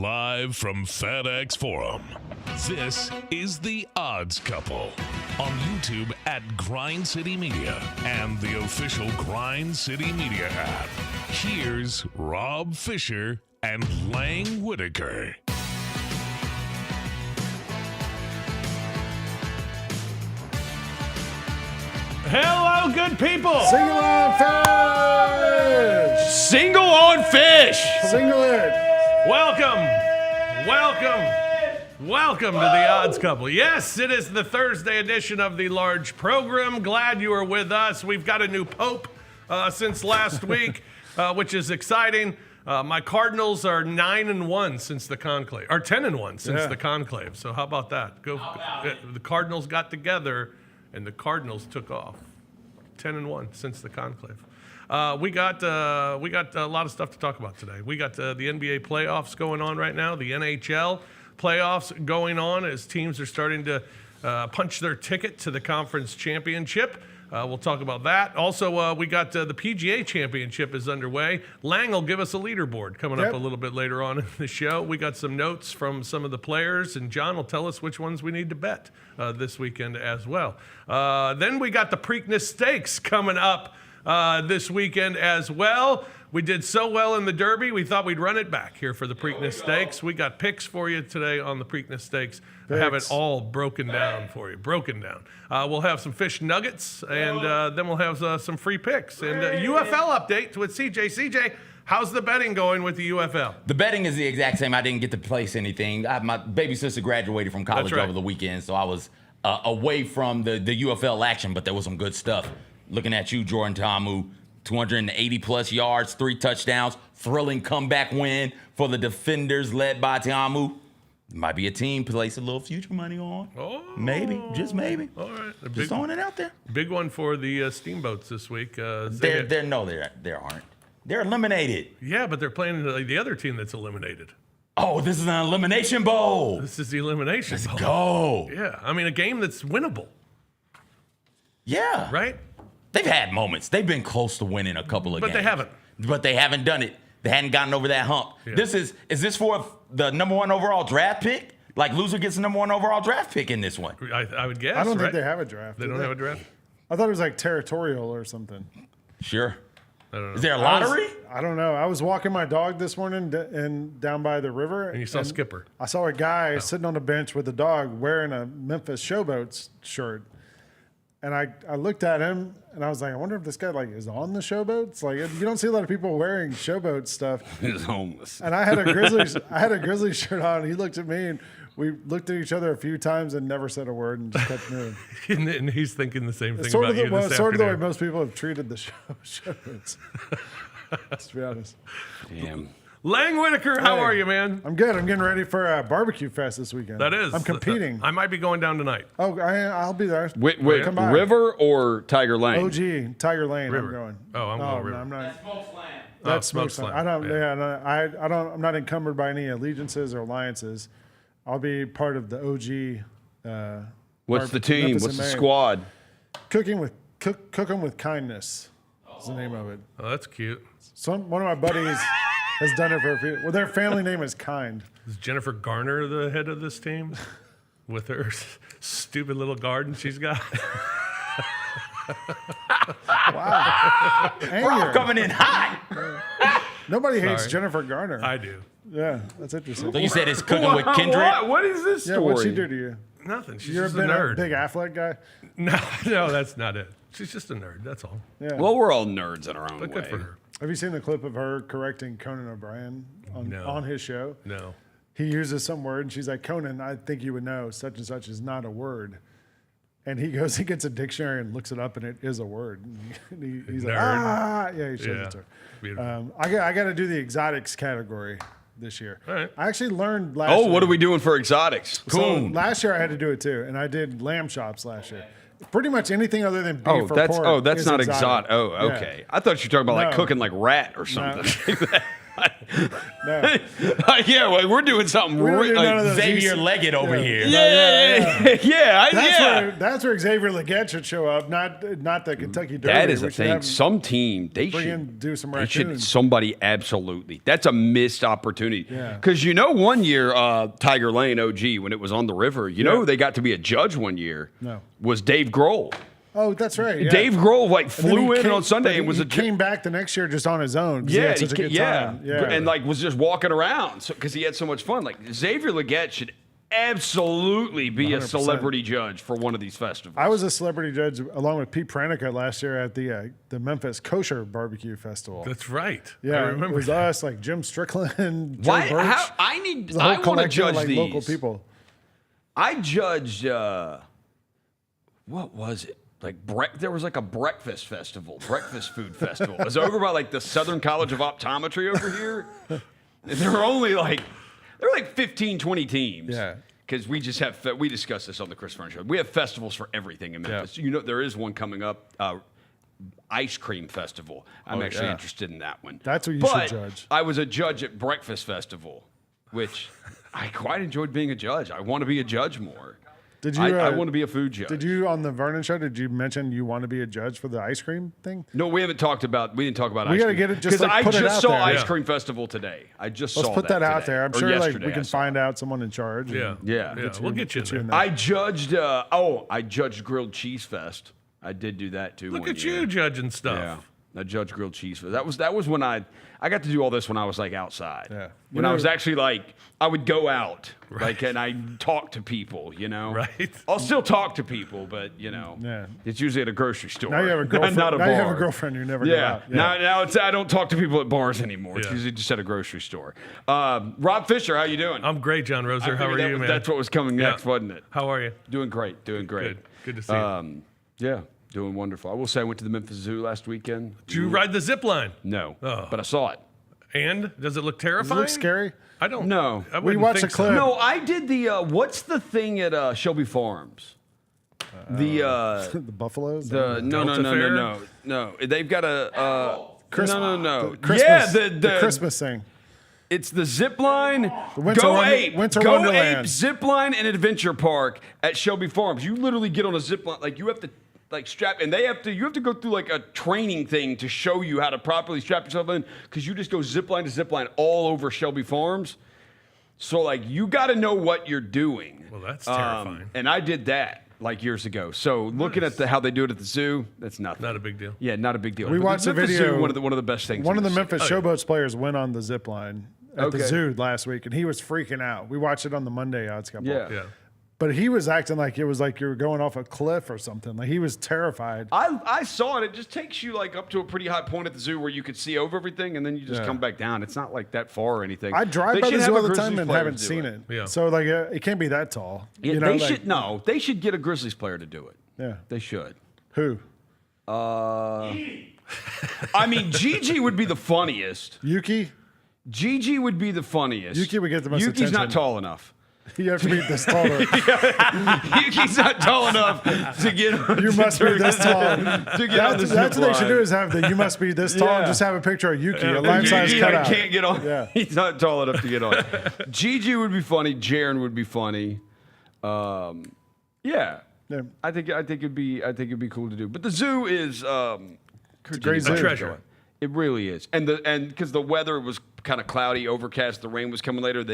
Live from FedEx Forum, this is The Odds Couple on YouTube at Grind City Media and the official Grind City Media app. Here's Rob Fisher and Lang Whitaker. Hello, good people. Single on fish. Single on fish. Single-ed. Welcome to the Odds Couple. Yes, it is the Thursday edition of the large program. Glad you are with us. We've got a new pope since last week, which is exciting. My Cardinals are 9-1 since the conclave, or 10-1 since the conclave. So how about that? The Cardinals got together, and the Cardinals took off. 10-1 since the conclave. We got a lot of stuff to talk about today. We got the NBA playoffs going on right now. The NHL playoffs going on as teams are starting to punch their ticket to the conference championship. We'll talk about that. Also, we got the PGA Championship is underway. Lang will give us a leaderboard coming up a little bit later on in the show. We got some notes from some of the players, and John will tell us which ones we need to bet this weekend as well. Then we got the Preakness Stakes coming up this weekend as well. We did so well in the Derby, we thought we'd run it back here for the Preakness Stakes. We got picks for you today on the Preakness Stakes. I have it all broken down for you, We'll have some fish nuggets, and then we'll have some free picks. And UFL update with CJ. CJ, how's the betting going with the UFL? The betting is the exact same. I didn't get to place anything. My baby sister graduated from college over the weekend, so I was away from the UFL action, but there was some good stuff. Looking at you, Jordan Ta'amu, 280-plus yards, 3 touchdowns, thrilling comeback win for the Defenders led by Ta'amu. Might be a team to place a little future money on. Oh. Maybe, just maybe. All right. Just throwing it out there. Big one for the Steamboats this week. They aren't. They're eliminated. Yeah, but they're playing the other team that's eliminated. Oh, this is an elimination bowl. This is the elimination bowl. Let's go. Yeah, I mean, a game that's winnable. Yeah. Right? They've had moments. They've been close to winning a couple of games. But they haven't done it. They hadn't gotten over that hump. Yeah. Is this for the number 1 overall draft pick? Like, loser gets the number 1 overall draft pick in this one. I would guess, I don't think they have a draft. They don't have a draft? I thought it was like territorial or something. Sure. I don't know. Is there a lottery? I don't know. I was walking my dog this morning down by the river. And you saw Skipper. I saw a guy sitting on a bench with a dog wearing a Memphis Showboats shirt. And I looked at him and I was like, I wonder if this guy is on the Showboats. Like, you don't see a lot of people wearing Showboat stuff. He's homeless. And I had a Grizzlies shirt on. He looked at me and we looked at each other a few times and never said a word and just kept moving. And he's thinking the same thing it's sort about of you this afternoon. Sort of the way most people have treated the Showboats. To be honest. Damn. Lang Whitaker, how are you, man? I'm good. I'm getting ready for a barbecue fest this weekend. That is. I'm competing. I might be going down tonight. Oh, I'll be there. Wait, River or Tiger Lane? OG, Tiger Lane. River. I'm going. Oh, I'm going River. No, I'm not. That's Smoke's Land. That's Smoke's Land. I don't. Yeah. Yeah, no, I'm not encumbered by any allegiances or alliances. I'll be part of the OG. What's the team? Memphis What's the and Maine. squad? Cooking with kindness is the name of it. Oh, that's cute. One of my buddies has done it for a few. Well, their family name is Kind. Is Jennifer Garner the head of this team with her stupid little garden she's got? Wow. Anger. Coming in hot. Nobody hates Jennifer Garner. I do. Yeah, that's interesting. So you said it's cooking with Kendrick? What is this Yeah, story? what'd she do to you? Nothing. She's You're just a nerd. Big Affleck guy? No, that's not it. She's just a nerd. That's all. Yeah. Well, we're all nerds in our own But way. good for her. Have you seen the clip of her correcting Conan O'Brien on his show? No. He uses some word, and she's like, Conan, I think you would know such and such is not a word. And he gets a dictionary and looks it up, and it is a word. And he's like, yeah, he shows it to her. Beautiful. I got to do the exotics category this year. All right. I actually learned last year. Oh, what are we doing for exotics? So last year I had to do it too, and I did lamb chops last year. Pretty much anything other than beef or pork. That's is not exotic. Oh, okay. Yeah. I thought you were talking about like No. cooking like rat or something. No. Yeah, well, we're doing something. We don't do none of those. Xavier Leggett over here. That's where Xavier Leggett should show up, not the Kentucky Derby. That is We a should thing. have Some team they bring should in, do some they should raccoons. somebody absolutely. That's a missed opportunity. Yeah. Because one year Tiger Lane OG when it was on the river, who they got to be a judge one year. No. Was Dave Grohl. Oh, that's right. Yeah. Dave Grohl And then flew he in came- on Sunday but and was he a came back the next year just on his own. 'Cause he had such a good time. and was just walking around because he had so much fun. Like Xavier Leggett should absolutely be a 100%. celebrity judge for one of these festivals. I was a celebrity judge along with Pete Pranica last year at the Memphis Kosher Barbecue Festival. That's right. Yeah, I it remember was that. us, like Jim Strickland, Joe Why? Birch. How, I It was a whole want to collection of, judge like, these. local people. I judged. What was it? Like there was like a breakfast food festival. It was over by like the Southern College of Optometry over here. And there were only like 15, 20 teams. Yeah. Because we just have we discussed this on the Chris Furnish Show. We have festivals for everything in Memphis. Yeah. There is one coming up. Ice cream festival. I'm actually interested in that one. That's what you should judge. I was a judge at breakfast festival, which I quite enjoyed being a judge. I want to be a judge more. Did you? I want to be a food judge. Did you on the Vernon show? Did you mention you want to be a judge for the ice cream thing? No, we didn't talk about We ice gotta cream. get it- just, because like, I put it just out saw there. ice Yeah. cream festival today. I just Let's saw put that out today. there. I'm Or sure like yesterday, we I can saw find it. out someone in charge. Yeah. Yeah. We'll get you in there. in there. I judged. I judged Grilled Cheese Fest. I did do that too. Look one at year. you judging stuff. Yeah, I judged Grilled Cheese Fest. That was when I got to do all this when I was like outside. Yeah. When I was actually like I would go out and I talk to people. Right. I'll still talk to people, but Yeah. it's usually at a grocery store. Now you have a girlfriend. not a now bar. you have a girlfriend. You never go Yeah. out. Now I don't talk to people at bars anymore. It's Yeah. usually just at a grocery store. Rob Fisher, how you doing? I'm great, John Roser. I How are figured you, man? That's what was coming next, wasn't it? How are you? Doing great. Doing great. Good to see you. Yeah, doing wonderful. I will say I went to the Memphis Zoo last weekend. Did you ride the zip line? No, Oh. but I saw it. And does it look Does it terrifying? look scary? I don't. No. I We wouldn't watched think a clip. So. No, I did the what's the thing at Shelby Farms? The buffaloes. No. They've got a no. The Christmas, Yeah, the Christmas thing. It's the zip line. Winter Go Wonder- Ape. Winter Go Wonderland. Ape zip line and adventure park at Shelby Farms. You literally get on a zip line. Like you have to strap, and you have to go through like a training thing to show you how to properly strap yourself in because you just go zip line to zip line all over Shelby Farms. So like you got to know what you're doing. Well, that's terrifying. And I did that like years ago. So looking at how they do it at the zoo, that's nothing. Not a big deal. Yeah, not a big deal. We But watched the Memphis video. Zoo, one of the best things. One in of the city. Memphis Showboats players went on the zip line at the Okay. zoo last week, and he was freaking out. We watched it on the Monday Odds Couple. Yeah. But he was acting like it was like you were going off a cliff or something. Like he was terrified. I saw it. It just takes you like up to a pretty high point at the zoo where you could see over everything, and then you just Yeah. come back down. It's not like that far or anything. I drive They by should the have zoo a all the time Grizzlies and player haven't to do seen it. it. Yeah. So like it can't be that tall. Yeah, you know, they like- should no. They should get a Grizzlies player to do it. Yeah. They should. Who? I mean, Gigi would be the funniest. Yuki? Gigi would be the funniest. Yuki would get the most Yuki's not attention. tall enough. You have to be this taller. Yuki's not tall enough to get. You must be this tall. To get on the That's zip what they should line. do is have the you must be this tall and Yeah. just have a picture of Yuki, a Yeah. life size Gigi cutout. can't get on. Yeah. He's not tall enough to get on. Gigi would be funny. Jaron would be funny. Yeah. Yeah. I think it'd be cool to do. But the zoo is It's a great zoo. A treasure. It really is. And because the weather was kind of cloudy, overcast, the rain was coming later, and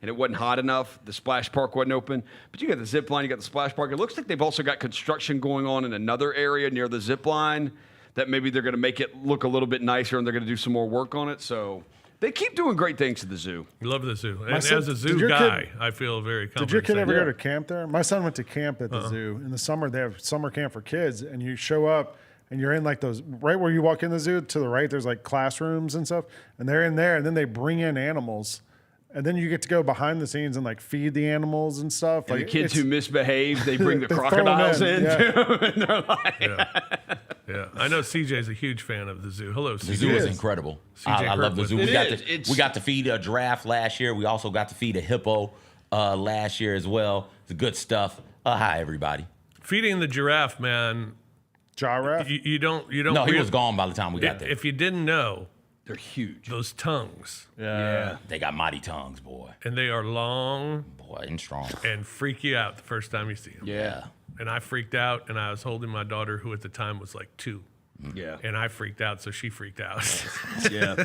it wasn't hot enough. The splash park wasn't open. But you got the zip line, you got the splash park. It looks like they've also got construction going on in another area near the zip line that maybe they're going to make it look a little bit nicer and they're going to do some more work on it. So they keep doing great things to the zoo. We love the zoo. And son- as a did zoo your guy, kid- I feel very confident. Did your kid saying ever that. go to camp there? My son went to camp at the zoo. In the summer, they have summer camp for kids, and you show up and you're in like those right where you walk in the zoo to the right. There's like classrooms and stuff, and they're in there, and then they bring in animals, and then you get to go behind the scenes and like feed the animals and stuff. And like the kids it's- who misbehave, they bring the They throw 'em crocodiles in. yeah. too. And they're like, Yeah. I know CJ's a huge fan of the zoo. Hello, CJ. The zoo is is. incredible. CJ I love the Kirkwood. zoo. It We got is. to It's- we got to feed a giraffe last year. We also got to feed a hippo last year as well. It's good stuff. Hi everybody. Feeding the giraffe, man. Giraffe. You don't. No, he was gone by the time we got there. If you didn't know, They're huge. Those tongues. Yeah. They got mighty tongues, boy. And they are long Boy, and strong. and freak you out the first time you see them. Yeah. And I freaked out, and I was holding my daughter, who at the time was like 2. Yeah. And I freaked out, so she freaked out. Yeah.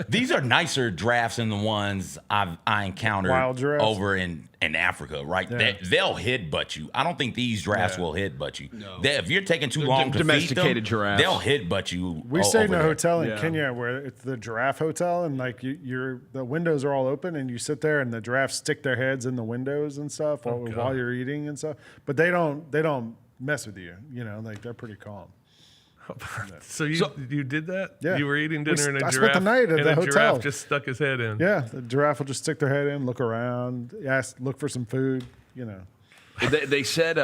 These are nicer giraffes than the ones I encountered Wild giraffes? over in Africa, right? Yeah. They'll headbutt you. I don't think these giraffes will headbutt you. No. If you're taking too They're long to feed them, domesticated giraffes. they'll headbutt you. We stayed in a over there. hotel in Yeah. Kenya where it's the giraffe hotel, and like the windows are all open, and you sit there, and the giraffes stick their heads in the windows and stuff while you're eating and stuff. But they don't mess with you. You know, like they're pretty calm. So you did that? Yeah. You were eating dinner and a I giraffe, spent the night at and the a hotel. giraffe just stuck his head in. Yeah, the giraffe will just stick their head in, look around, look for some food. You know. They said,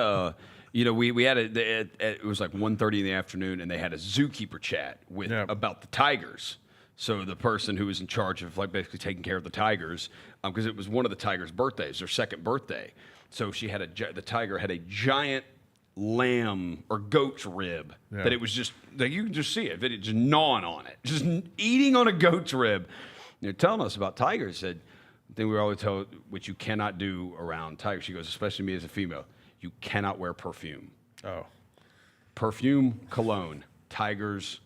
we had it was like 1:30 in the afternoon, and they had a zookeeper chat with about the tigers. So the person who was in charge of like basically taking care of the tigers, because it was one of the tigers' birthdays, their second birthday. So the tiger had a giant lamb or goat's rib that it was just like you can just see it, just gnawing on it, just eating on a goat's rib. They're telling us about tigers. Said the thing we were always told, which you cannot do around tigers. She goes, especially me as a female, you cannot wear perfume. Oh. Perfume, cologne. Tigers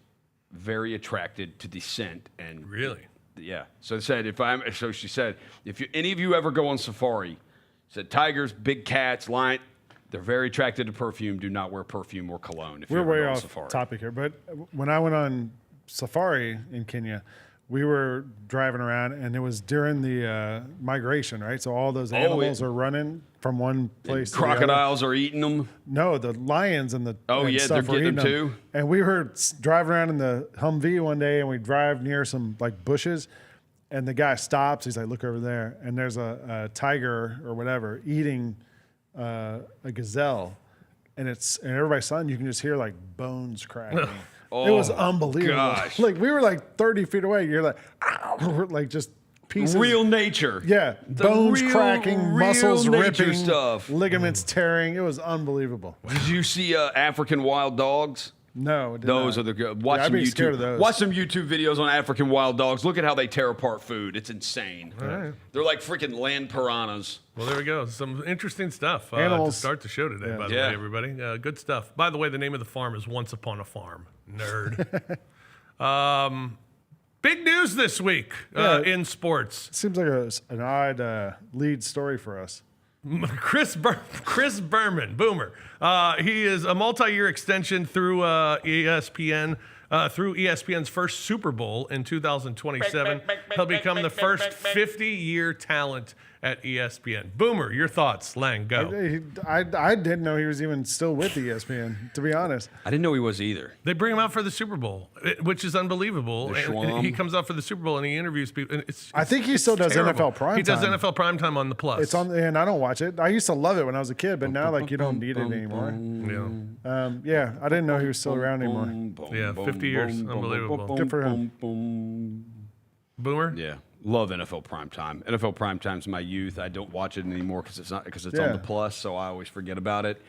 very attracted to the scent and Really? yeah. So they said so she said if any of you ever go on safari, said tigers, big cats, lion. They're very attracted to perfume. Do not wear perfume or cologne if We're you're way going on off safari. topic here, but when I went on safari in Kenya, we were driving around, and it was during the migration, right? So all those animals are running from one place to the other. Crocodiles are eating them. No, the lions and the yeah, stuff they're were getting eating them too. And we were driving around in the Humvee one day, and we drive near some like bushes, and the guy stops. He's like, "Look over there," and there's a tiger or whatever eating a gazelle, and everybody's son. You can just hear like bones cracking. It was unbelievable. gosh. Like we were like 30 feet away. You're like, ow, like just pieces. Real nature. Yeah, The bones real cracking, muscles nature ripping, stuff. ligaments tearing. It was unbelievable. Did you see African wild dogs? No, it did Those not. are the good. Watch Yeah, I'd some be scared YouTube. of those. Watch some YouTube videos on African wild dogs. Look at how they tear apart food. It's insane. right. They're like freaking land piranhas. Well, there we go. Some interesting stuff to Animals. start the show today, by the Yeah. way, everybody. Good stuff. By the way, the name of the farm is Once Upon a Farm. Nerd. Big news this week in sports. Seems like an odd lead story for us. Chris Berman, Boomer. He is a multi-year extension through ESPN. Through ESPN's first Super Bowl in 2027. He'll become the first 50-year talent at ESPN. Boomer, your thoughts. Lang, go. I didn't know he was even still with ESPN, to be honest. I didn't know he was either. They bring him out for the Super Bowl, which is unbelievable. The And Schwam. he comes out for the Super Bowl and he interviews people. And I think he still does terrible. NFL primetime. He does NFL primetime on the Plus. It's on, and I don't watch it. I used to love it when I was a kid, but now like you don't need it anymore. Yeah. Yeah, I didn't know he was still around anymore. Yeah, 50 years. Unbelievable. Good for him. Boomer? Yeah, love NFL primetime. NFL primetime's my youth. I don't watch it anymore because it's on Yeah. the Plus, so I always forget about it.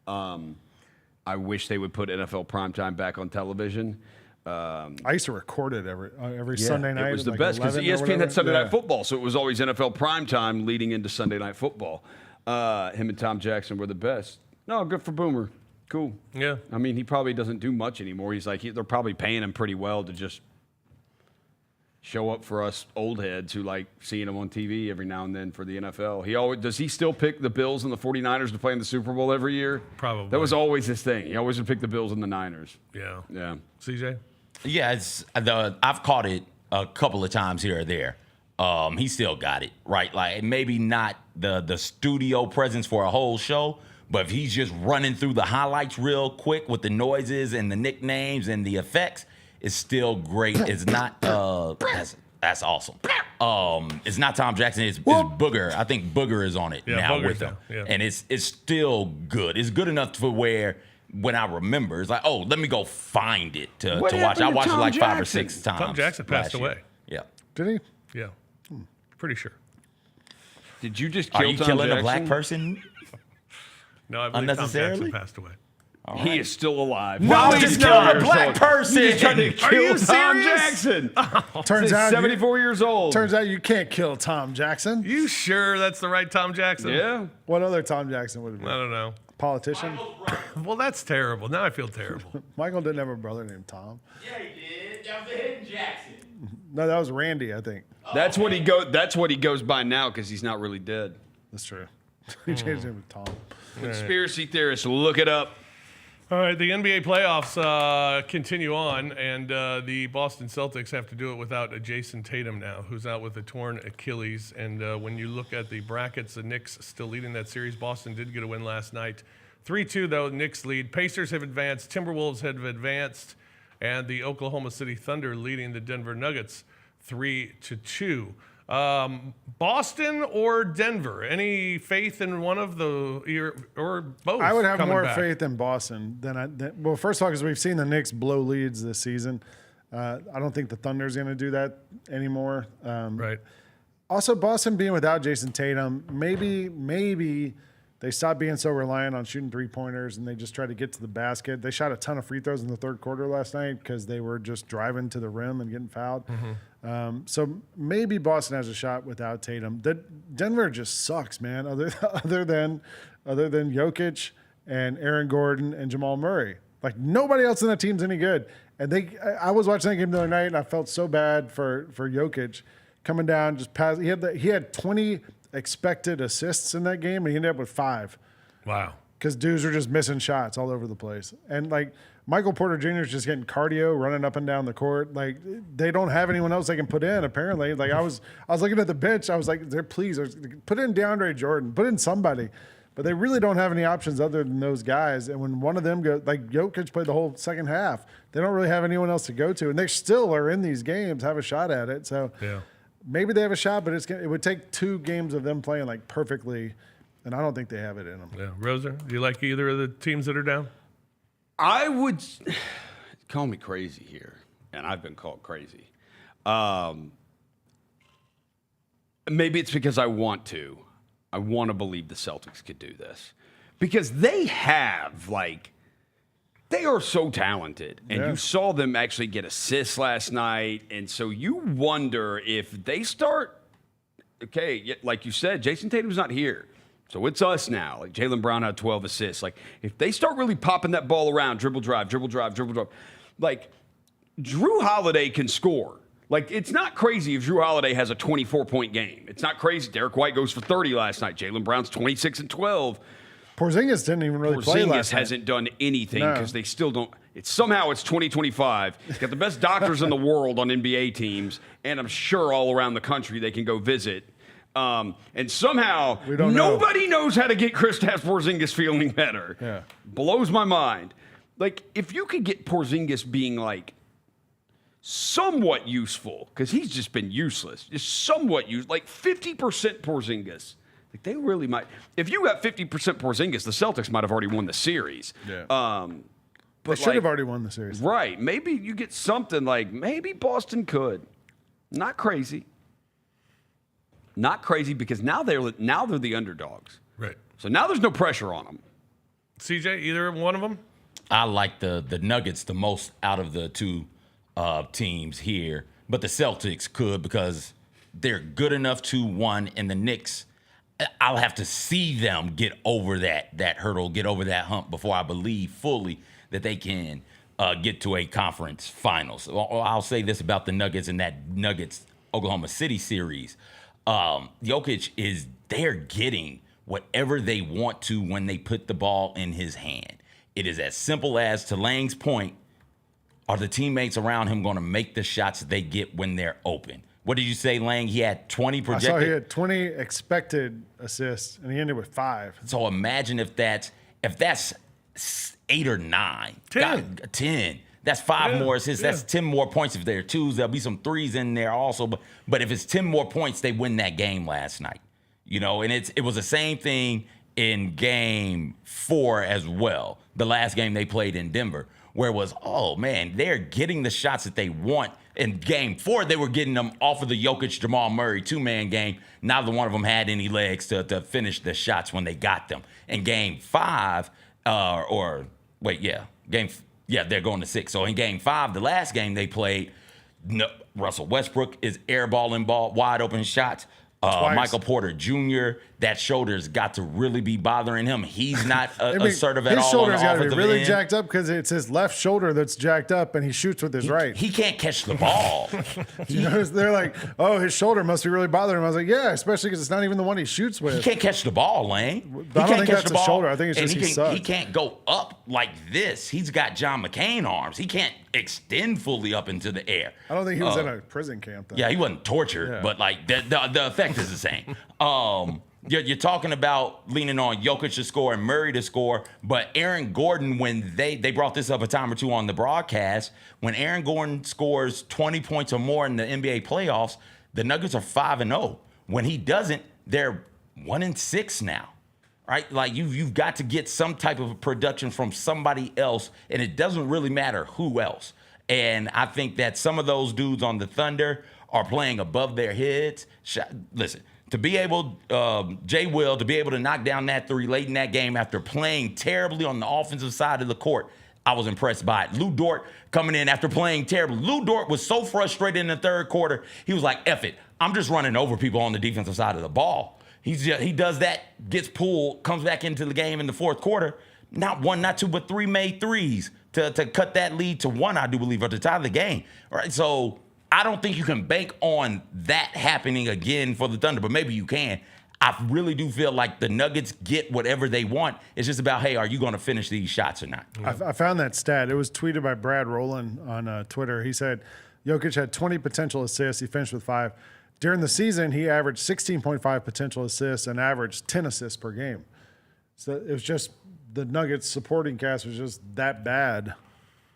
I wish they would put NFL primetime back on television. I used to record it every Sunday night. It was at the like best because 11 or ESPN whatever. had Sunday Yeah. Night Football, so it was always NFL primetime leading into Sunday Night Football. Him and Tom Jackson were the best. No, good for Boomer. Cool. Yeah. I mean, he probably doesn't do much anymore. He's like, they're probably paying him pretty well to just show up for us old heads who like seeing him on TV every now and then for the NFL. Does he still pick the Bills and the 49ers to play in the Super Bowl every year? Probably. That was always his thing. He always would pick the Bills and the Niners. Yeah. Yeah. CJ? Yeah, I've caught it a couple of times here or there. He still got it, right? Like maybe not the studio presence for a whole show, but if he's just running through the highlights real quick with the noises and the nicknames and the effects, it's still great. It's not that's awesome. It's not Tom Jackson, it's Booger. I think Booger is on it now Booger's with him. now, yeah. And it's still good. It's good enough for where when I remember, it's like, oh, let me go find it to watch. happened I to watched it Tom like 5 or Jackson? 6 times. Tom Jackson passed last year. away. Yeah. Did he? Yeah. Pretty sure. Did you just Are kill you Tom killing Jackson? a black person? No, I believe Tom Unnecessarily? Jackson passed away. He is still alive. No, he's he's killing not. a black person. He's trying to kill you Tom serious? Jackson. Turns He's out 74 years old. Turns out you can't kill Tom Jackson. You sure that's the right Tom Jackson? Yeah. What other Tom Jackson would it be? I don't know. Politician? Well, that's terrible. Now I feel terrible. Michael didn't have a brother named Tom. Yeah, he did. That was the Hidden Jackson. No, that was Randy, I think. That's what he goes by now because he's not really dead. That's true. He changed his name to Tom. Conspiracy theorists, look it up. All right, the NBA playoffs continue on, and the Boston Celtics have to do it without Jason Tatum now, who's out with a torn Achilles. And when you look at the brackets, the Knicks still leading that series. Boston did get a win last night. 3-2, though, Knicks lead. Pacers have advanced. Timberwolves have advanced. And the Oklahoma City Thunder leading the Denver Nuggets 3-2. Boston or Denver? Any faith in one of the or both? I would have coming more back? faith in Boston well, first of all, because we've seen the Knicks blow leads this season. I don't think the Thunder's going to do that anymore. Right. Also, Boston being without Jason Tatum, maybe they stopped being so reliant on shooting three-pointers and they just try to get to the basket. They shot a ton of free throws in the third quarter last night because they were just driving to the rim and getting fouled. So maybe Boston has a shot without Tatum. Denver just sucks, man. Other than Jokic and Aaron Gordon and Jamal Murray, like nobody else in that team's any good. And I was watching that game the other night and I felt so bad for Jokic coming down, just pass. He had 20 expected assists in that game, and he ended up with 5. Wow. Because dudes were just missing shots all over the place. And, like, Michael Porter Jr. is just getting cardio, running up and down the court. Like, they don't have anyone else they can put in, apparently. Like, I was looking at the bench. I was like, please, put in DeAndre Jordan. Put in somebody. But they really don't have any options other than those guys. And when one of them goes, like, Jokic played the whole second half, they don't really have anyone else to go to. And they still are in these games, have a shot at it. So, Yeah. maybe they have a shot, but it would take 2 games of them playing like perfectly, and I don't think they have it in them. Yeah. Rosa, do you like either of the teams that are down? I would call me crazy here, and I've been called crazy. Maybe it's because I want to believe the Celtics could do this because they have they are so talented, and Yeah. you saw them actually get assists last night, and so you wonder if they start. Okay, like you said, Jason Tatum's not here. So it's us now. Like Jaylen Brown had 12 assists. Like if they start really popping that ball around, dribble drive, like Drew Holiday can score. Like it's not crazy if Drew Holiday has a 24-point game. It's not crazy. Derek White goes for 30 last night. Jaylen Brown's 26 and 12. Porzingis didn't even really play last night. Hasn't done anything No. because they still don't. It's 2025. He's got the best doctors in the world on NBA teams, and I'm sure all around the country they can go visit. And somehow nobody knows how to get Kristaps Porzingis feeling better. Yeah. Blows my mind. Like if you could get Porzingis being like somewhat useful, because he's just been useless, just somewhat useful, like 50% Porzingis. Like they really might. If you got 50% Porzingis, the Celtics might have already won the series. Yeah. But They should have already won the series. Right. Maybe you get something like maybe Boston could. Not crazy. Not crazy because now they're the underdogs. Right. So now there's no pressure on them. CJ, either one of them? I like the Nuggets the most out of the 2 teams here, but the Celtics could because they're good enough to 1, and the Knicks, I'll have to see them get over that hurdle, get over that hump before I believe fully that they can get to a conference finals. I'll say this about the Nuggets and that Nuggets-Oklahoma City series. Jokic they're getting whatever they want to when they put the ball in his hand. It is as simple as, to Lang's point, are the teammates around him going to make the shots that they get when they're open? What did you say, Lang? He had 20 projected? I saw he had 20 expected assists, and he ended with 5. So imagine if that's 8 or 9. 10. God, 10. That's 5 more assists. Yeah. That's 10 more points if there are 2s. There'll be some 3s in there also. But if it's 10 more points, they win that game last night. You know, and it was the same thing in game 4 as well. The last game they played in Denver, where it was, oh man, they're getting the shots that they want. In game 4, they were getting them off of the Jokic, Jamal Murray 2-man game. Neither one of them had any legs to finish the shots when they got them. In game 5, or they're going to 6. So in game 5, the last game they played, Russell Westbrook is airballing wide open shots. Michael Porter Jr., that shoulder's got to really be bothering him. He's not assertive at all. His shoulder's got to be really end. jacked up because it's his left shoulder that's jacked up, and he shoots with his right. He can't catch the ball. They're like, oh, his shoulder must be really bothering him. I was like, yeah, especially because it's not even the one he shoots with. He can't catch the ball, Lane. I don't think that's his shoulder. I think it's just he sucks. He can't go up like this. He's got John McCain arms. He can't extend fully up into the air. I don't think he was in a prison camp, though. Yeah, he wasn't tortured, but like the effect is the same. You're talking about leaning on Jokic to score and Murray to score, but Aaron Gordon, when they brought this up a time or two on the broadcast, when Aaron Gordon scores 20 points or more in the NBA playoffs, the Nuggets are 5-0. When he doesn't, they're 1-6 now. Right? Like you've got to get some type of production from somebody else, and it doesn't really matter who else. And I think that some of those dudes on the Thunder are playing above their heads. Listen, to be able, Jay Will, to be able to knock down that 3 late in that game after playing terribly on the offensive side of the court, I was impressed by it. Lou Dort coming in after playing terribly. Lou Dort was so frustrated in the third quarter, he was like, F it, I'm just running over people on the defensive side of the ball. He does that, gets pulled, comes back into the game in the fourth quarter. Not 1, not 2, but 3 made threes to cut that lead to 1, I do believe, or to tie the game. All right, so I don't think you can bank on that happening again for the Thunder, but maybe you can. I really do feel like the Nuggets get whatever they want. It's just about, hey, are you going to finish these shots or not? I found that stat. It was tweeted by Brad Rowland on Twitter. He said Jokic had 20 potential assists. He finished with 5. During the season, he averaged 16.5 potential assists and averaged 10 assists per game. So it was just the Nuggets supporting cast was just that bad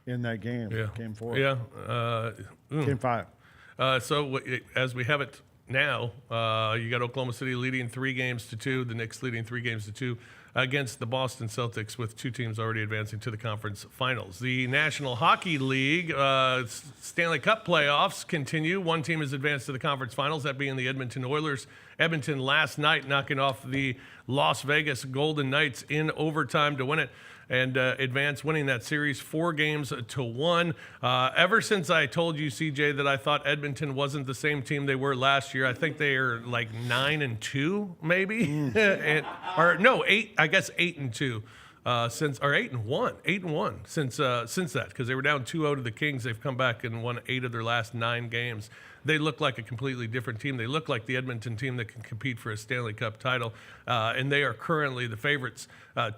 in that game, game 4. Yeah. Game 5. So as we have it now, you got Oklahoma City leading 3-2, the Knicks leading 3-2 against the Boston Celtics, with 2 teams already advancing to the conference finals. The National Hockey League Stanley Cup Playoffs continue. 1 team has advanced to the conference finals, that being the Edmonton Oilers. Edmonton last night knocking off the Las Vegas Golden Knights in overtime to win it and advance, winning that series 4-1. Ever since I told you, CJ, that I thought Edmonton wasn't the same team they were last year, I think they are like 9-2, maybe, 8. I guess 8-2. Since 8-1 since that, because they were down 2-0 to the Kings. They've come back and won 8 of their last 9 games. They look like a completely different team. They look like the Edmonton team that can compete for a Stanley Cup title, and they are currently the favorites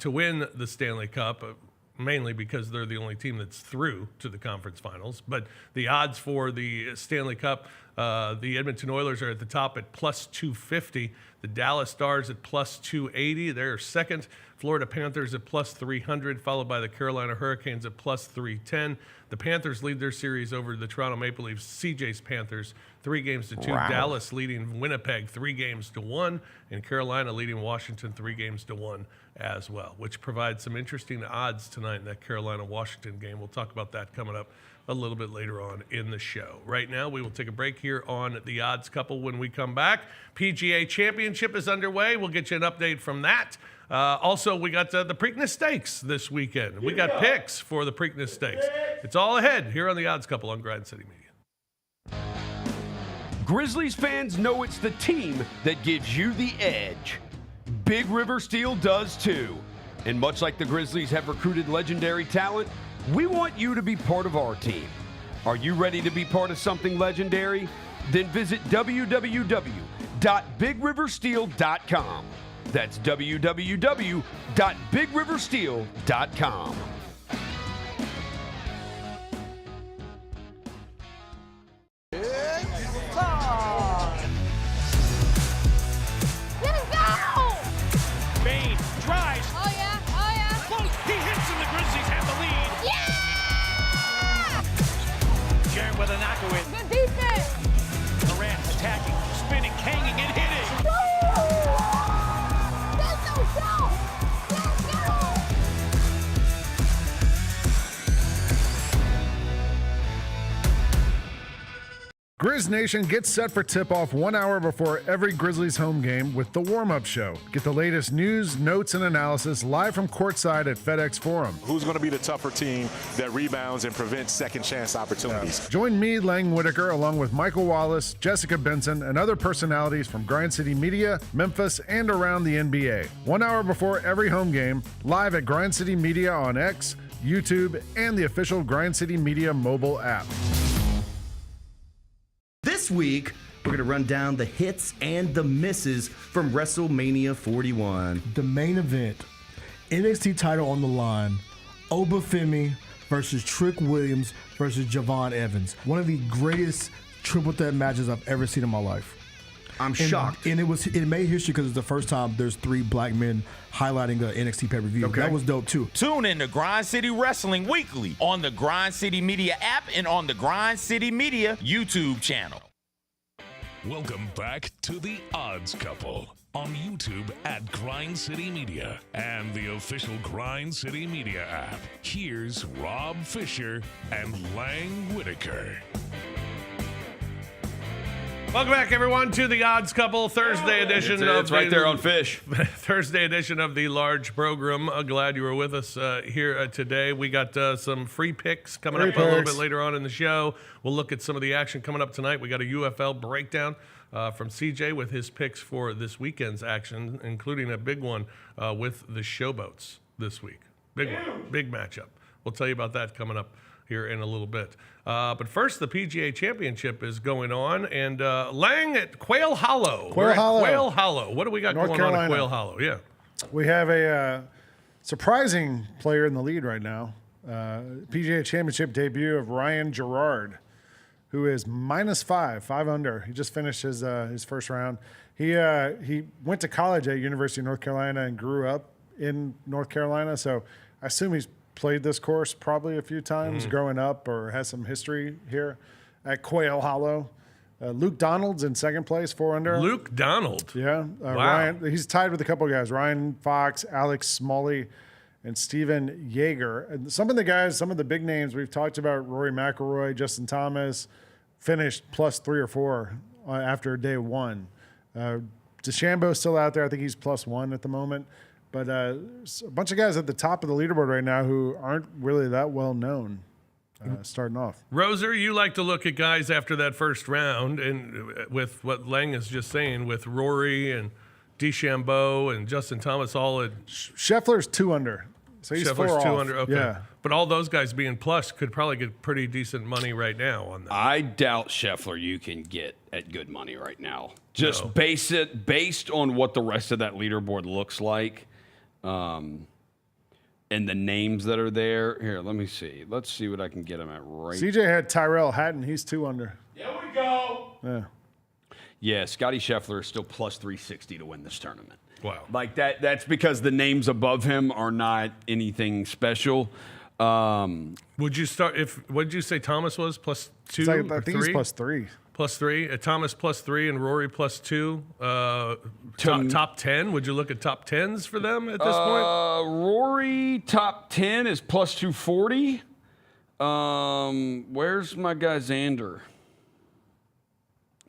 to win the Stanley Cup, mainly because they're the only team that's through to the conference finals. But the odds for the Stanley Cup, the Edmonton Oilers are at the top at +250. The Dallas Stars at +280. They're second. Florida Panthers at +300, followed by the Carolina Hurricanes at +310. The Panthers lead their series over the Toronto Maple Leafs. CJ's Panthers 3-2. Wow. Dallas leading Winnipeg 3-1, and Carolina leading Washington 3-1 as well, which provides some interesting odds tonight in that Carolina-Washington game. We'll talk about that coming up a little bit later on in the show. Right now, we will take a break here on the Odds Couple. When we come back, PGA Championship is underway. We'll get you an update from that. Also, we got the Preakness Stakes this weekend. We got picks for the Preakness Stakes. It's all ahead here on the Odds Couple on Grind City Media. Grizzlies fans know it's the team that gives you the edge. Big River Steel does too. And much like the Grizzlies have recruited legendary talent, we want you to be part of our team. Are you ready to be part of something legendary? Then visit www.bigriversteel.com. That's www.bigriversteel.com. With a knockaway. Good defense. Durant attacking, spinning, hanging, and hitting. Let's go. Grizz Nation gets set for tip-off 1 hour before every Grizzlies home game with the warm-up show. Get the latest news, notes, and analysis live from courtside at FedEx Forum. Who's going to be the tougher team that rebounds and prevents second chance opportunities? Join me, Lang Whitaker, along with Michael Wallace, Jessica Benson, and other personalities from Grind City Media, Memphis, and around the NBA. 1 hour before every home game, live at Grind City Media on X, YouTube, and the official Grind City Media mobile app. This week, we're going to run down the hits and the misses from WrestleMania 41. The main event, NXT title on the line, Obafemi versus Trick Williams versus Javon Evans. One of the greatest triple threat matches I've ever seen in my life. I'm shocked. And it made history because it's the first time there's 3 black men highlighting the NXT pay-per-view. Okay. That was dope, too. Tune in to Grind City Wrestling weekly on the Grind City Media app and on the Grind City Media YouTube channel. Welcome back to the Odds Couple on YouTube at Grind City Media and the official Grind City Media app. Here's Rob Fisher and Lang Whitaker. Welcome back, everyone, to the Odds Couple Thursday edition of It's right there on Fish. Thursday edition of the large program. Glad you were with us here today. We got some free picks coming up a little bit later on in the show. We'll look at some of the action coming up tonight. We got a UFL breakdown from CJ with his picks for this weekend's action, including a big one with the Showboats this week. Big one, big matchup. We'll tell you about that coming up here in a little bit. But first, the PGA Championship is going on, and Lang at Quail Hollow. Quail Hollow. Quail Hollow. What do we got North going Carolina. on at Quail Hollow? Yeah. We have a surprising player in the lead right now. PGA Championship debut of Ryan Gerard, who is -5 under. He just finished his first round. He went to college at University of North Carolina and grew up in North Carolina, so I assume he's played this course probably a few times growing up or has some history here at Quail Hollow. Luke Donald's in second place, 4 under. Luke Donald. Yeah. Wow. Ryan, he's tied with a couple of guys, Ryan Fox, Alex Smalley, and Steven Yeager. And some of the big names we've talked about, Rory McIlroy, Justin Thomas, finished +3 or 4 after day one. DeChambeau's still out there. I think he's +1 at the moment. But a bunch of guys at the top of the leaderboard right now who aren't really that well known starting off. Roser, you like to look at guys after that first round, and with what Lang is just saying, with Rory and DeChambeau and Justin Thomas all at Scheffler's 2 under. So he's Scheffler's 4 2 off. under. Okay. Yeah. But all those guys being plus could probably get pretty decent money right now on that. I doubt Scheffler you can get at good money right now. Just based on what the rest of that leaderboard looks like. And the names that are there. Here, let me see. Let's see what I can get him at right. CJ had Tyrell Hatton. He's 2 under. There we go. Yeah. Yeah, Scotty Scheffler is still +360 to win this tournament. Wow. Like that's because the names above him are not anything special. Would you start what did you say Thomas was +2 It's like, or I think 3? he's +3. +3. Thomas +3 and Rory +2. Top 10. Would you look at top 10s for them at this point? Rory top 10 is +240. Where's my guy Xander?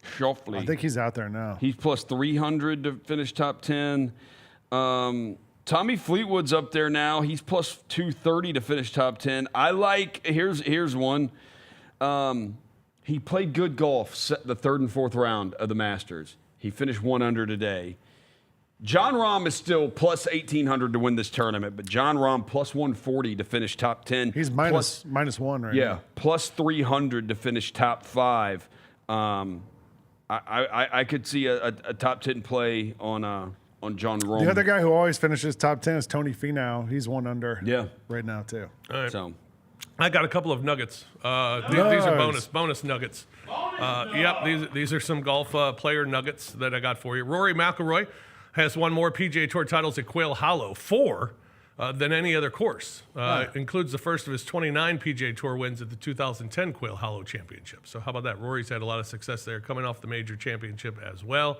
Schauffele. I think he's out there now. He's +300 to finish top 10. Tommy Fleetwood's up there now. He's +230 to finish top 10. I like, here's one. He played good golf the 3rd and 4th round of the Masters. He finished 1 under today. John Rahm is still +1,800 to win this tournament, but John Rahm +140 to finish top 10. He's minus -1 right now. Yeah, +300 to finish top 5. I could see a top 10 play on John Rahm. The other guy who always finishes top 10 is Tony Finau. He's 1 under right now, too. All right. So I got a couple of nuggets. These are bonus nuggets. Yep, these are some golf player nuggets that I got for you. Rory McIlroy has won more PGA Tour titles at Quail Hollow, 4 than any other course. Includes the first of his 29 PGA Tour wins at the 2010 Quail Hollow Championship. So how about that? Rory's had a lot of success there, coming off the major championship as well.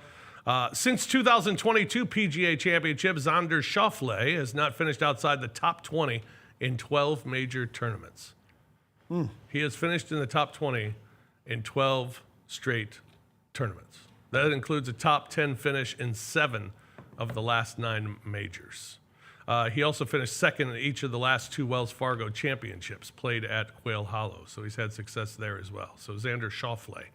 Since 2022 PGA Championship, Xander Schauffele has not finished outside the top 20 in 12 major tournaments. He has finished in the top 20 in 12 straight tournaments. That includes a top 10 finish in 7 of the last 9 majors. He also finished second in each of the last 2 Wells Fargo championships played at Quail Hollow, so he's had success there as well. So Xander Schauffele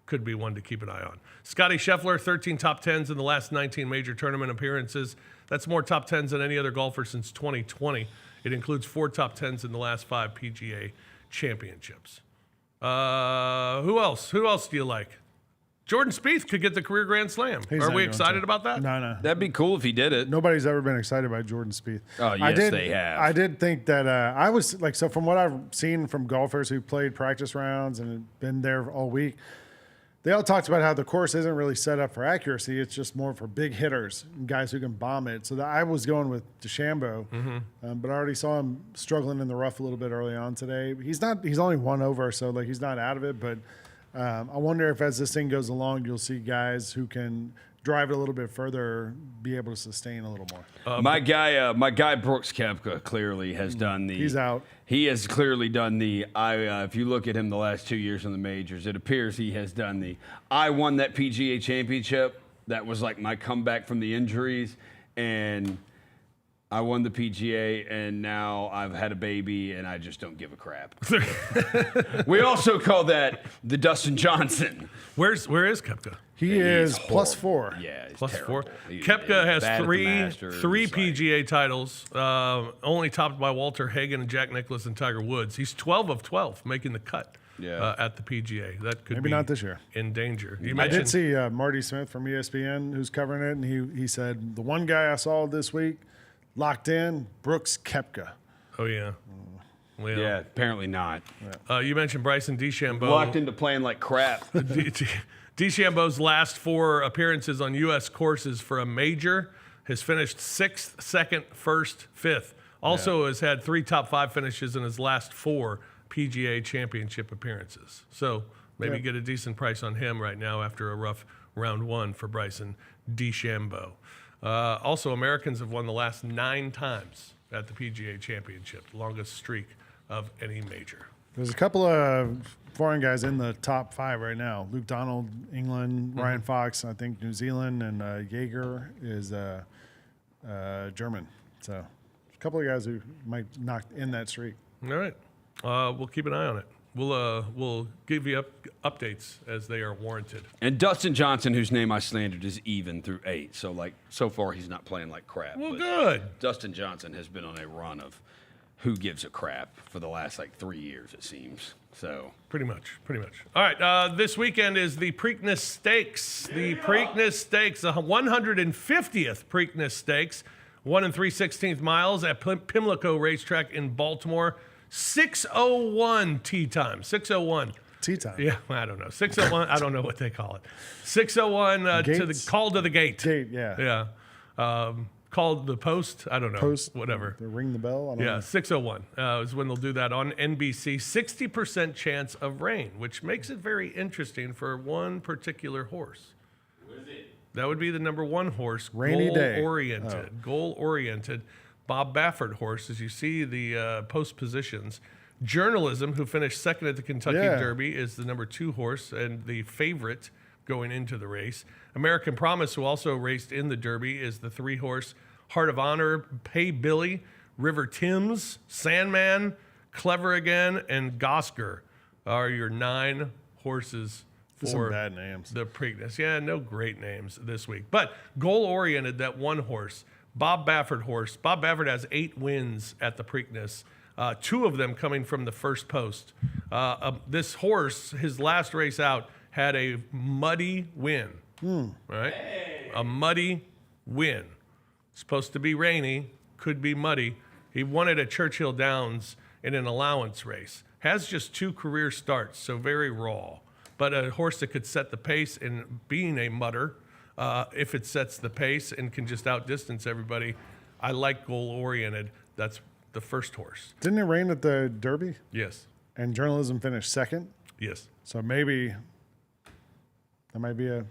could be one to keep an eye on. Scotty Scheffler, 13 top 10s in the last 19 major tournament appearances. That's more top 10s than any other golfer since 2020. It includes 4 top 10s in the last 5 PGA championships. Who else? Who else do you like? Jordan Spieth could get the career Grand Slam. Are we excited about that? No. That'd be cool if he did it. Nobody's ever been excited by Jordan Spieth. Oh, yes, they have. I did think that I was like, so from what I've seen from golfers who played practice rounds and been there all week, they all talked about how the course isn't really set up for accuracy. It's just more for big hitters and guys who can bomb it. So I was going with DeChambeau, but I already saw him struggling in the rough a little bit early on today. He's only 1 over, so like he's not out of it, but I wonder if as this thing goes along, you'll see guys who can drive it a little bit further, be able to sustain a little more. My guy Brooks Koepka clearly has done the. He's out. He has clearly done the. If you look at him the last 2 years in the majors, it appears he has done the. I won that PGA Championship. That was like my comeback from the injuries, and I won the PGA, and now I've had a baby, and I just don't give a crap. We also call that the Dustin Johnson. Where is Koepka? He is +4. Yeah, he's Plus terrible. 4. He Koepka is has bad at the three Masters, PGA titles, only topped by Walter Hagen and Jack Nicklaus and Tiger Woods. He's 12 of 12 making the cut at the PGA. That could Maybe be not this year. In danger. I did see Marty Smith from ESPN who's covering it, and he said the one guy I saw this week locked in, Brooks Koepka. Oh yeah. Well, Yeah, apparently not. you mentioned Bryson DeChambeau. Locked into playing like crap. DeChambeau's last 4 appearances on U.S. courses for a major has finished 6th, 2nd, 1st, 5th. Also has had 3 top 5 finishes in his last 4 PGA Championship appearances. So maybe get a decent price on him right now after a rough round 1 for Bryson DeChambeau. Also, Americans have won the last 9 times at the PGA Championship, the longest streak of any major. There's a couple of foreign guys in the top 5 right now. Luke Donald, England, Ryan Fox, I think New Zealand, and Jaeger is German. So a couple of guys who might knock in that streak. All right. We'll keep an eye on it. We'll give you updates as they are warranted. And Dustin Johnson, whose name I slandered, is even through 8. So so far he's not playing like crap. Well, but good. Dustin Johnson has been on a run of who gives a crap for the last 3 years, it seems. So Pretty much. All right. This weekend is the Preakness Stakes. The Preakness Stakes, the 150th Preakness Stakes, 1 3/16 miles at Pimlico Racetrack in Baltimore. 6:01 tee time. 6:01. Tea time. Yeah, I don't know. 6:01. I don't know what they call it. 6:01 to the call to the gate. Yeah. Yeah. Called the post. I don't know. Post. Whatever. The ring the bell. I don't know. 6:01 is when they'll do that on NBC. 60% chance of rain, which makes it very interesting for one particular horse. What is it? That would be the number 1 horse. Rainy day. Goal oriented. Bob Baffert horse, as you see the post positions. Journalism, who finished 2nd at the Kentucky Derby, is the number 2 horse and the favorite going into the race. American Promise, who also raced in the Derby, is the 3 horse. Heart of Honor, Pay Billy, River Thames, Sandman, Clever Again, and Gosker are your 9 horses for some bad names. The Preakness. Yeah, no great names this week. But goal-oriented, that 1 horse, Bob Baffert horse. Bob Baffert has 8 wins at the Preakness, 2 of them coming from the first post. This horse, his last race out, had a muddy win. Right? A muddy win. Supposed to be rainy, could be muddy. He won it at Churchill Downs in an allowance race. Has just 2 career starts, so very raw. But a horse that could set the pace in being a mudder, if it sets the pace and can just outdistance everybody. I like goal-oriented. That's the first horse. Didn't it rain at the Derby? Yes. And Journalism finished 2nd? Yes. So maybe that might be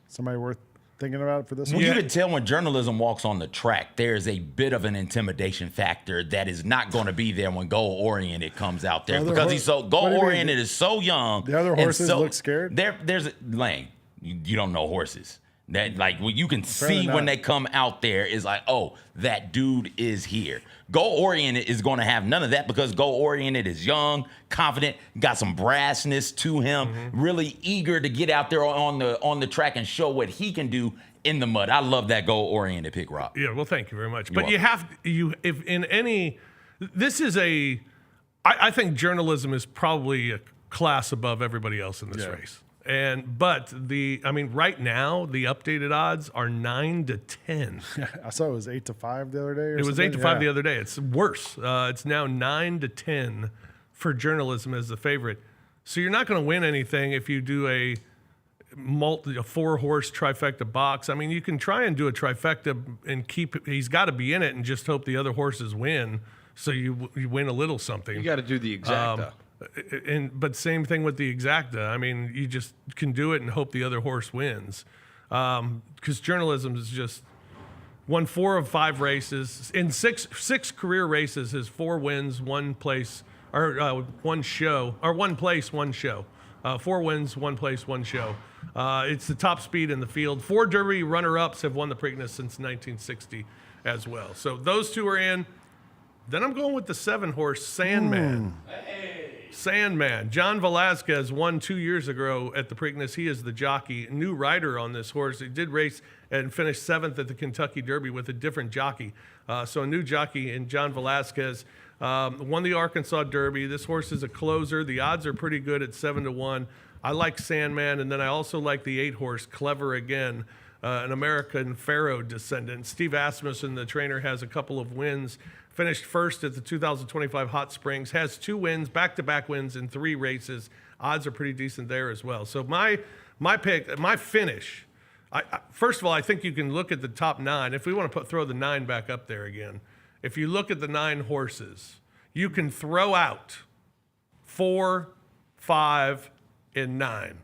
somebody worth thinking about it for this Well, one. you can tell when journalism walks on the track, there's a bit of an intimidation factor that is not going to be there when goal-oriented comes out there because he's so goal-oriented is so young. The other horses look scared? There's Lane. You don't know horses. That like what you can see when they come out there is like, oh, that dude is here. Goal-oriented is going to have none of that because goal-oriented is young, confident, got some brassness to him, really eager to get out there on the track and show what he can do in the mud. I love that goal-oriented pick, Rob. Yeah, well, thank you very much. You're But I think journalism is probably a class above everybody else in this race. But right now the updated odds are 9-10. I saw it was 8-5 the other day. It was 8-5 the other day. It's worse. It's now 9-10 for journalism as the favorite. So you're not going to win anything if you do a 4-horse trifecta box. I mean, you can try and do a trifecta and he's got to be in it and just hope the other horses win. So you win a little something. You got to do the exacta. But same thing with the exacta. I mean, you just can do it and hope the other horse wins. Because journalism is just won 4 of 5 races in six career races. His 4 wins, 1 place, or 1 show, or 1 place, 1 show. 4 wins, 1 place, 1 show. It's the top speed in the field. 4 Derby runner-ups have won the Preakness since 1960 as well. So those 2 are in. Then I'm going with the 7-horse Sandman. Sandman. John Velasquez won 2 years ago at the Preakness. He is the jockey, new rider on this horse. He did race and finished 7th at the Kentucky Derby with a different jockey. So a new jockey in John Velasquez won the Arkansas Derby. This horse is a closer. The odds are pretty good at 7-1. I like Sandman, and then I also like the 8-horse Clever Again, an American Pharaoh descendant. Steve Asmussen, the trainer, has a couple of wins. Finished first at the 2025 Hot Springs, has 2 wins, back-to-back wins in 3 races. Odds are pretty decent there as well. So my finish, first of all, I think you can look at the top 9. If we want to throw the 9 back up there again, if you look at the 9 horses, you can throw out 4, 5, and 9.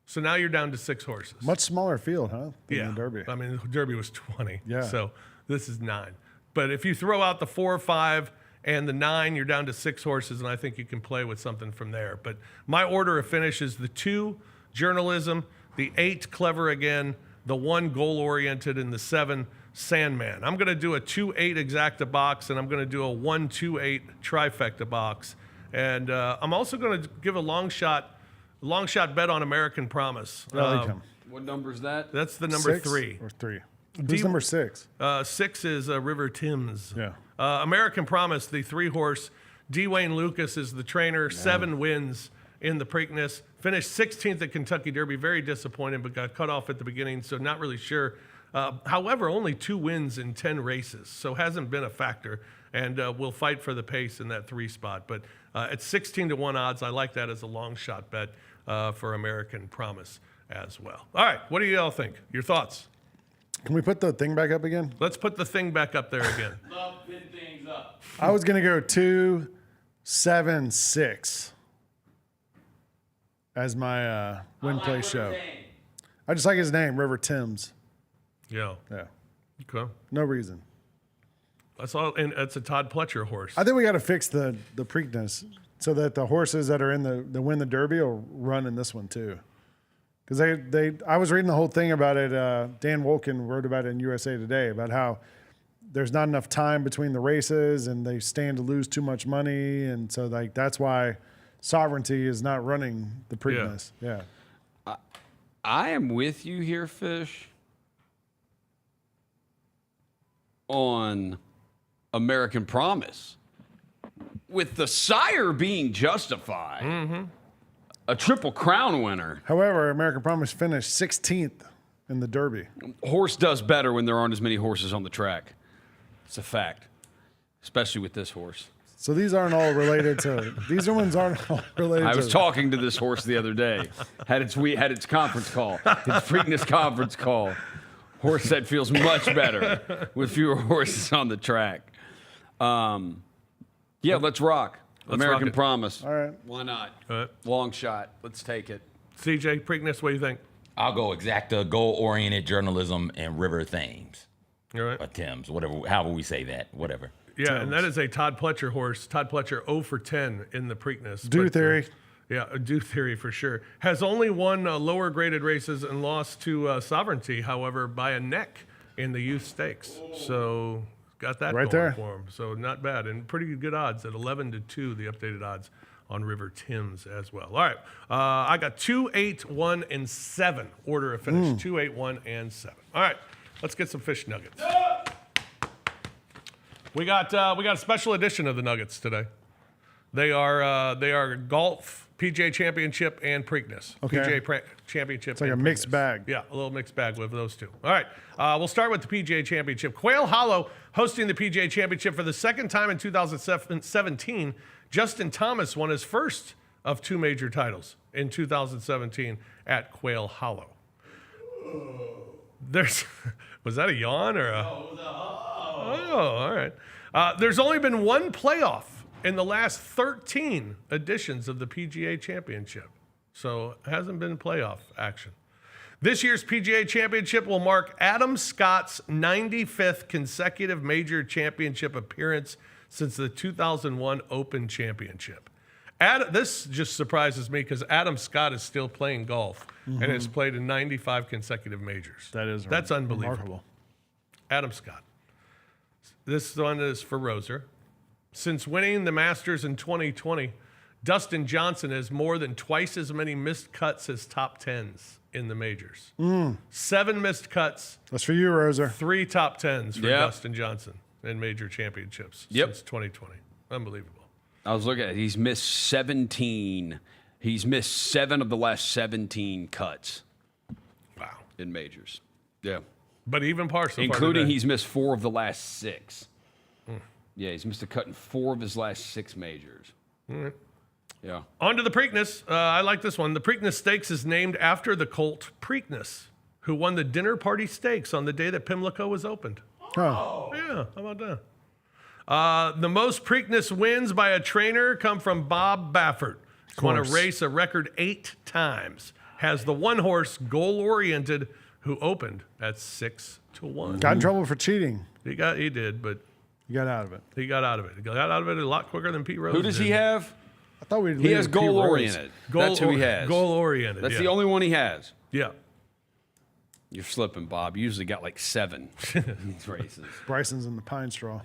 So now you're down to 6 horses. Much smaller field, huh? Than the Derby. I mean, the Derby was 20. Yeah. So this is 9. But if you throw out the 4, 5, and the 9, you're down to 6 horses, and I think you can play with something from there. But my order of finish is the 2, Journalism, the 8, Clever Again, the 1, Goal-Oriented, and the 7, Sandman. I'm going to do a 2-8 exacta box, and I'm going to do a 1-2-8 trifecta box. And I'm also going to give a long shot bet on American Promise. I like him. What number is that? That's the number 6 3. or 3? Who's number 6? 6 is River Thames. Yeah. American Promise, the 3-horse. D. Wayne Lucas is the trainer. 7 wins in the Preakness. Finished 16th at Kentucky Derby. Very disappointing, but got cut off at the beginning, so not really sure. However, only 2 wins in 10 races, so hasn't been a factor. And will fight for the pace in that 3 spot. But at 16-1 odds, I like that as a long shot bet for American Promise as well. All right, what do you all think? Your thoughts? Can we put the thing back up again? Let's put the thing back up there again. Love pin things up. I was going to go 2, 7, 6 as my win play show. I just like his name, River Thames. Yeah. Yeah. Okay. No reason. That's all, and it's a Todd Pletcher horse. I think we got to fix the Preakness so that the horses that are in the win the Derby will run in this one too. Because I was reading the whole thing about it. Dan Wolkin wrote about it in USA Today about how there's not enough time between the races and they stand to lose too much money, and so that's why Sovereignty is not running the Preakness. Yeah. I am with you here, Fish, on American Promise. With the sire being justified, a Triple Crown winner. However, American Promise finished 16th in the Derby. Horse does better when there aren't as many horses on the track. It's a fact, especially with this horse. So these aren't all related to. These ones aren't all related. I was talking to this horse the other day. Had its conference call, its Preakness conference call. Horse that feels much better with fewer horses on the track. Yeah, let's rock. American Promise. All right. Why not? All right. Long shot. Let's take it. CJ, Preakness, what do you think? I'll go exacta, goal-oriented journalism and river themes. All right. Or Thames, whatever, however we say that, whatever. Yeah, and that is a Todd Pletcher horse. Todd Pletcher 0 for 10 in the Preakness. Do theory. Yeah, a do theory for sure. Has only won lower graded races and lost to Sovereignty, however, by a neck in the youth stakes. So got that Right going there. for him. So not bad and pretty good odds at 11-2, the updated odds on River Thames as well. All right, I got 2, 8, 1, and 7 order of finish. 2, 8, 1, and 7. All right, let's get some fish nuggets. We got a special edition of the Nuggets today. They are golf, PGA Championship, and Preakness. Okay. PGA Championship. It's like a and mixed Preakness. bag. Yeah, a little mixed bag with those two. All right, we'll start with the PGA Championship. Quail Hollow hosting the PGA Championship for the second time in 2017. Justin Thomas won his first of 2 major titles in 2017 at Quail Hollow. Was that a yawn or a? Oh, all right. There's only been one playoff in the last 13 editions of the PGA Championship. So it hasn't been playoff action. This year's PGA Championship will mark Adam Scott's 95th consecutive major championship appearance since the 2001 Open Championship. This just surprises me because Adam Scott is still playing golf and has played in 95 consecutive majors. That's unbelievable. Remarkable. Adam Scott. This one is for Roser. Since winning the Masters in 2020, Dustin Johnson has more than twice as many missed cuts as top tens in the majors. 7 missed cuts. That's for you, Roser. 3 top tens for Dustin Johnson in major championships since 2020. Unbelievable. I was looking at it. He's missed 17. He's missed 7 of the last 17 cuts. Wow. In majors. Yeah. But even par so far Including today. he's missed 4 of the last 6. Yeah, he's missed a cut in 4 of his last 6 majors. Yeah. On to the Preakness. I like this one. The Preakness Stakes is named after the colt Preakness, who won the dinner party stakes on the day that Pimlico was opened. Oh. Yeah, how about that? The most Preakness wins by a trainer come from Bob Baffert. Won a race a record 8 times. Has the one horse goal-oriented who opened at 6-1. Got in trouble for cheating. He did, but You got out of it. he got out of it. He got out of it a lot quicker than Pete Rose. Who does he have? I thought we'd He has goal-oriented. That's who he has. Goal-oriented. That's the only one he has. Yeah. You're slipping, Bob. You usually got like 7 in these races. Bryson's in the pine straw.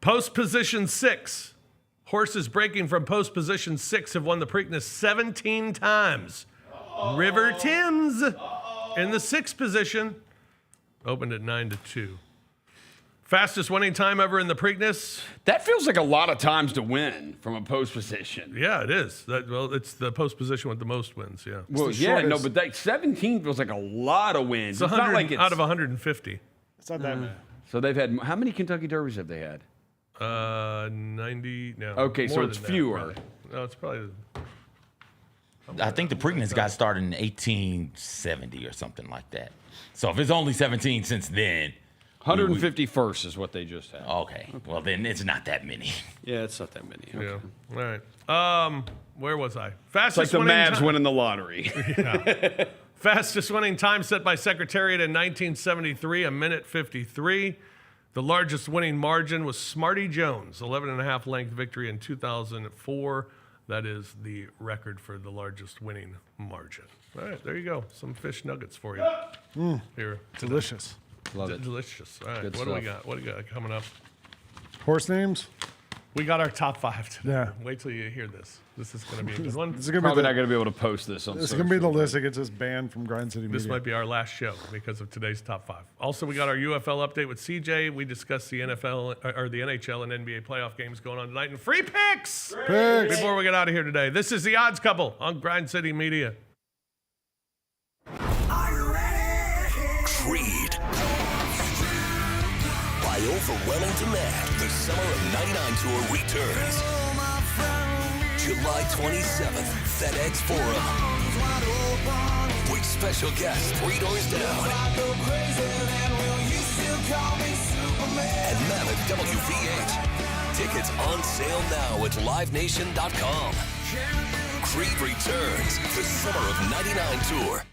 Post position 6. Horses breaking from post position 6 have won the Preakness 17 times. River Thames in the 6th position. Opened at 9-2. Fastest winning time ever in the Preakness. That feels like a lot of times to win from a post position. Yeah, it is. It's the post position with the most wins. Yeah. Well, yeah, no, but that 17 feels like a lot of wins. It's It's not like it's out of 150. It's not that bad. So they've had how many Kentucky Derbies have they had? 90. No. Okay, so more it's than that, fewer. probably. No, it's probably. I think the Preakness got started in 1870 or something like that. So if it's only 17 since then. 151st is what they just had. Okay. Well, then it's not that many. Yeah, it's not that many. Okay. Yeah. All right. Where was I? Fastest It's like the winning Mavs time. winning the lottery. Fastest winning time set by Secretariat in 1973, 1:53. The largest winning margin was Smarty Jones, 11.5 length victory in 2004. That is the record for the largest winning margin. All right, there you go. Some fish nuggets for you. Here. Delicious. Love it. Delicious. All right, Good what do we stuff. got? What do we got coming up? Horse names? We got our top 5 today. Yeah. Wait till you hear this. This is going to be a good one. This is gonna Probably be not going to be able to post this on This is social. gonna be the list that gets us banned from Grind City Media. This might be our last show because of today's top 5. Also, we got our UFL update with CJ. We discussed the NFL or the NHL and NBA playoff games going on tonight and free picks. Picks. Before we get out of here today, this is the Odds Couple on Grind City Media. Creed. By overwhelming demand, the Summer of '99 tour returns. July 27th, FedEx Forum. With special guests 3 doors down. And Mammoth WVH. Tickets on sale now at livenation.com. Creed returns, the Summer of '99 tour.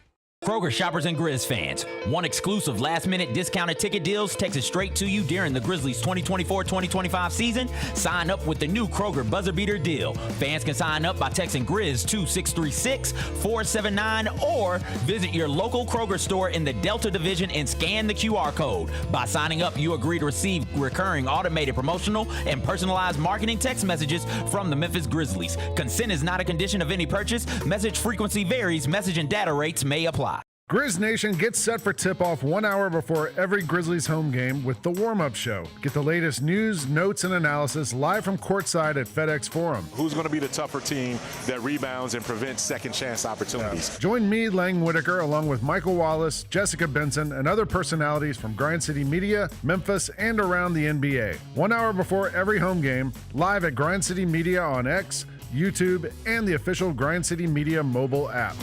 Kroger shoppers and Grizz fans, want exclusive last-minute discounted ticket deals texted straight to you during the Grizzlies 2024-2025 season? Sign up with the new Kroger Buzzer Beater deal. Fans can sign up by texting Grizz to 636-479 or visit your local Kroger store in the Delta Division and scan the QR code. By signing up, you agree to receive recurring automated promotional and personalized marketing text messages from the Memphis Grizzlies. Consent is not a condition of any purchase. Message frequency varies. Message and data rates may apply. Grizz Nation gets set for tip-off 1 hour before every Grizzlies home game with the warm-up show. Get the latest news, notes, and analysis live from courtside at FedEx Forum. Who's going to be the tougher team that rebounds and prevents second chance opportunities? Join me, Lang Whitaker, along with Michael Wallace, Jessica Benson, and other personalities from Grind City Media, Memphis, and around the NBA. 1 hour before every home game, live at Grind City Media on X, YouTube, and the official Grind City Media mobile app.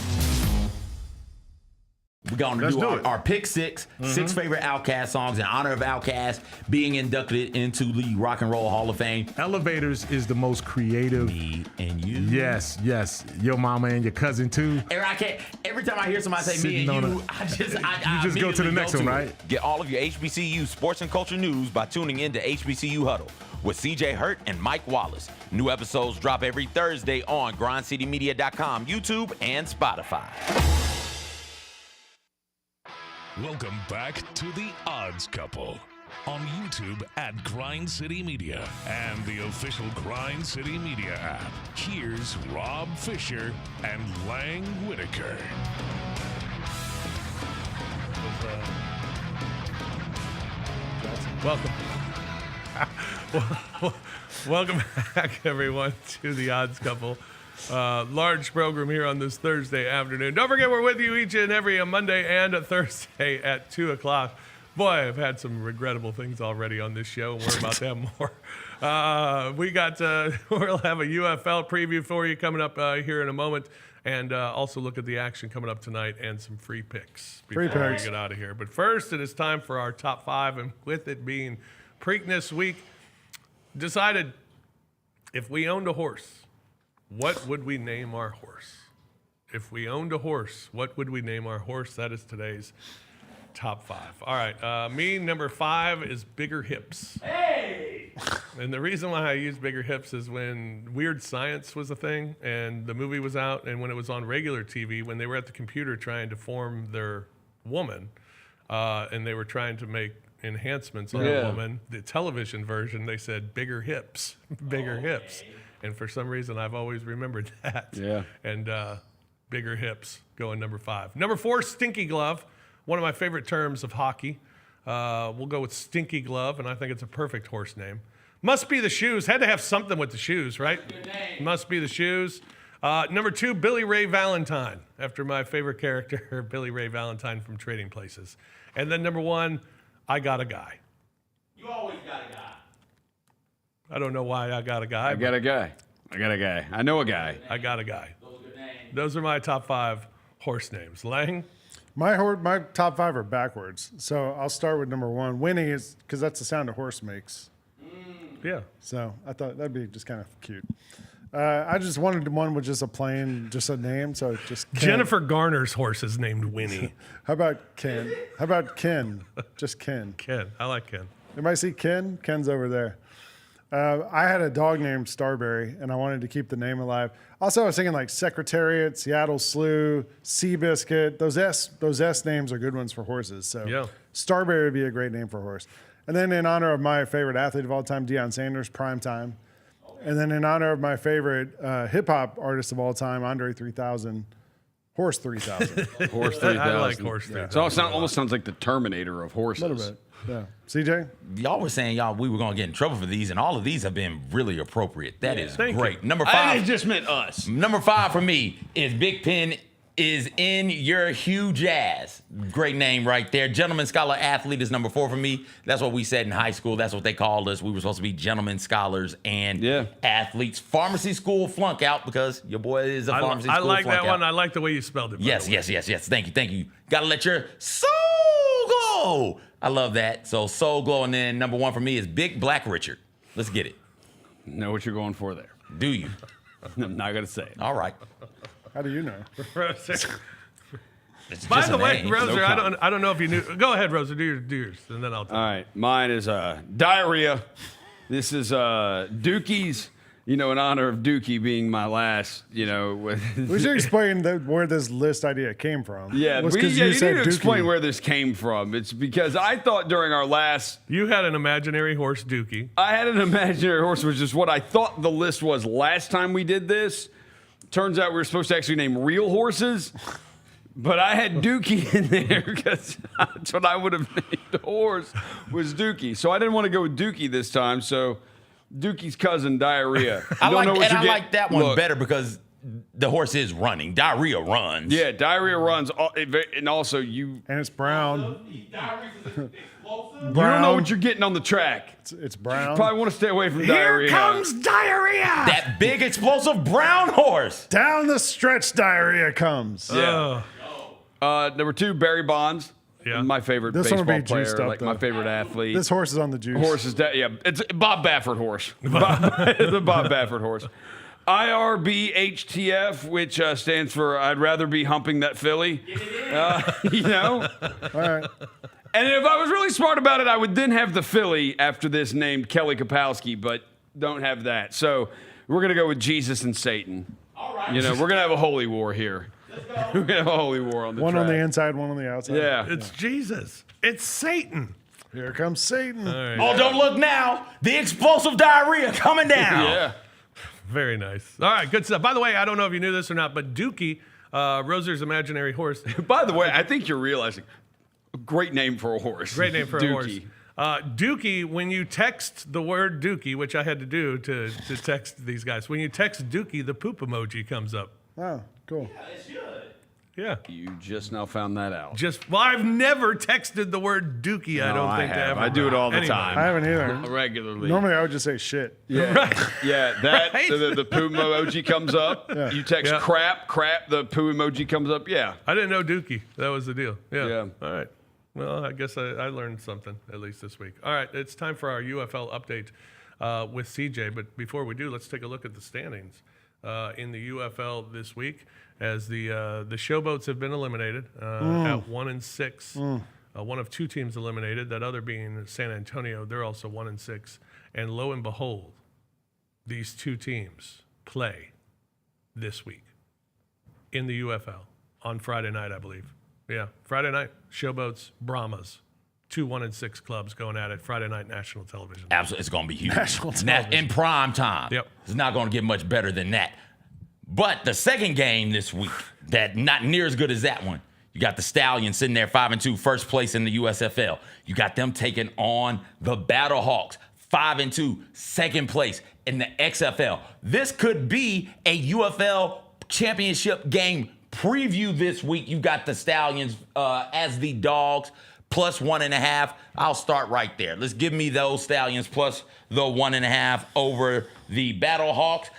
We're going to do our pick six favorite Outkast songs in honor of Outkast being inducted into the Rock and Roll Hall of Fame. Elevators is the most creative. Me and you. Yes. Your mama and your cousin too. Every time I hear somebody say me and you, I just go to the next one, right? Get all of your HBCU sports and culture news by tuning in to HBCU Huddle with CJ Hurt and Mike Wallace. New episodes drop every Thursday on grindcitymedia.com, YouTube, and Spotify. Welcome back to The Odds Couple on YouTube at Grind City Media and the official Grind City Media app. Here's Rob Fisher and Lang Whitaker. Welcome back, everyone, to The Odds Couple. Large program here on this Thursday afternoon. Don't forget, we're with you each and every Monday and a Thursday at 2 o'clock. Boy, I've had some regrettable things already on this show, and we're about to have more. We'll have a UFL preview for you coming up here in a moment, and also look at the action coming up tonight and some free picks before we get out of here. But first, it is time for our top five, and with it being Preakness week, decided if we owned a horse, what would we name our horse? If we owned a horse, what would we name our horse? That is today's top five. All right, me, number 5 is Bigger Hips. Hey! And the reason why I use Bigger Hips is when Weird Science was a thing and the movie was out, and when it was on regular TV, when they were at the computer trying to form their woman, and they were trying to make enhancements on a woman, the television version, they said Bigger Hips, Bigger Hips. And for some reason, I've always remembered that. Yeah. And Bigger Hips going number 5. Number 4, Stinky Glove, one of my favorite terms of hockey. We'll go with Stinky Glove, and I think it's a perfect horse name. Must Be the Shoes. Had to have something with the shoes, right? Good name. Must Be the Shoes. Number 2, Billy Ray Valentine, after my favorite character, Billy Ray Valentine from Trading Places. And then number 1, I Got a Guy. You always got a guy. I don't know why I got a guy. I got a guy. I know a guy. I got a guy. Those are my top 5 horse names. Lang? My top 5 are backwards. So I'll start with number 1. Winnie is because that's the sound a horse makes. Yeah. So I thought that'd be just kind of cute. I just wanted one with just a name. So just Ken. Jennifer Garner's horse is named Winnie. How about Ken? How about Ken? Just Ken. Ken. I like Ken. Anybody see Ken? Ken's over there. I had a dog named Starberry, and I wanted to keep the name alive. Also, I was thinking like Secretariat, Seattle Slew, Seabiscuit. Those S names are good ones for horses. So Starberry would be a great name for a horse. And then in honor of my favorite athlete of all time, Deion Sanders, Prime Time. And then in honor of my favorite hip-hop artist of all time, Andre 3000, Horse 3000. Horse 3000. I like Horse 3000. So it almost sounds like the Terminator of horses. A little bit. Yeah. CJ? Y'all were saying we were going to get in trouble for these, and all of these have been really appropriate. That is great. Number 5. I just meant us. Number 5 for me is Big Pen is in your Hugh Jazz. Great name right there. Gentleman Scholar Athlete is number 4 for me. That's what we said in high school. That's what they called us. We were supposed to be gentlemen scholars and athletes. Pharmacy school flunk out because your boy is a pharmacy school flunk out. I like that one. I like the way you spelled it. Yes. Thank you. Got to let your soul glow. I love that. So soul glow. And then number 1 for me is Big Black Richard. Let's get it. Know what you're going for there. Do you? I'm not going to say it. All right. How do you know? By just the a way, name. Roser, No I don't know if you knew. Go ahead, Roser. Do yours, and then I'll tell All right, mine is diarrhea. This is Dookie's. In honor of Dookie being my last. We should explain where this list idea came from. Yeah, Was you 'cause need said to Dookie. explain where this came from. It's because I thought during our last, You had an imaginary horse, Dookie. I had an imaginary horse, which is what I thought the list was last time we did this. Turns out we were supposed to actually name real horses, but I had Dookie in there because that's what I would have named the horse was Dookie. So I didn't want to go with Dookie this time. So Dookie's cousin, Diarrhea. I like that one better because the horse is running. Diarrhea runs. Yeah, Diarrhea runs, and also And it's brown. you don't know what you're getting on the track. It's brown. Probably want to stay away from Diarrhea. Diarrhea. That big explosive brown horse. Down the stretch, Diarrhea comes. Yeah. Number 2, Barry Bonds. Yeah. My favorite This one would baseball be juiced player, up, like my though. favorite athlete. This horse is on the juice. Horse is it's a Bob Baffert horse. The Bob Baffert horse. IRBHTF, which stands for I'd rather be humping that filly. All right. And if I was really smart about it, I would then have the filly after this named Kelly Kapowski, but don't have that. So we're going to go with Jesus and Satan. All right. We're going to have a holy war here. We're going to have a holy war on the One track. on the inside, one on the outside. Yeah. It's Jesus. It's Satan. Here comes Satan. Oh, don't look now. The explosive diarrhea coming down. Yeah. Very nice. All right, good stuff. By the way, I don't know if you knew this or not, but Dookie, Roser's imaginary horse. By the way, I think you're realizing a great name for a horse. Great name for a horse. Dookie. Dookie, when you text the word Dookie, which I had to do to text these guys, when you text Dookie, the poop emoji comes up. Oh, cool. Yeah. You just now found that out. I've never texted the word Dookie, I don't think. have. Ever. I do it all the Anyway. time. I haven't either. Regularly. Normally, I would just say shit. Yeah. Right. Yeah, that Right. the poo emoji comes up. Yeah. You text Yeah. crap, the poo emoji comes up. Yeah. I didn't know Dookie. That was the deal. Yeah. Yeah. All right. Well, I guess I learned something, at least this week. All right, it's time for our UFL update with CJ. But before we do, let's take a look at the standings in the UFL this week, as the Showboats have been eliminated at 1-6. One of 2 teams eliminated, that other being San Antonio. They're also 1-6. And lo and behold, these 2 teams play this week in the UFL on Friday night, I believe. Yeah, Friday night, Showboats, Brahmas. 2 1-6 clubs going at it Friday night national television. Absolutely, it's going to be huge. National television. In prime time. Yep. It's not going to get much better than that. But the second game this week, that not near as good as that one. You got the Stallions sitting there 5-2, first place in the USFL. You got them taking on the Battlehawks, 5-2, second place in the XFL. This could be a UFL championship game preview this week. You got the Stallions as the dogs, plus 1.5. I'll start right there. Let's give me those Stallions plus the 1.5 over the Battlehawks.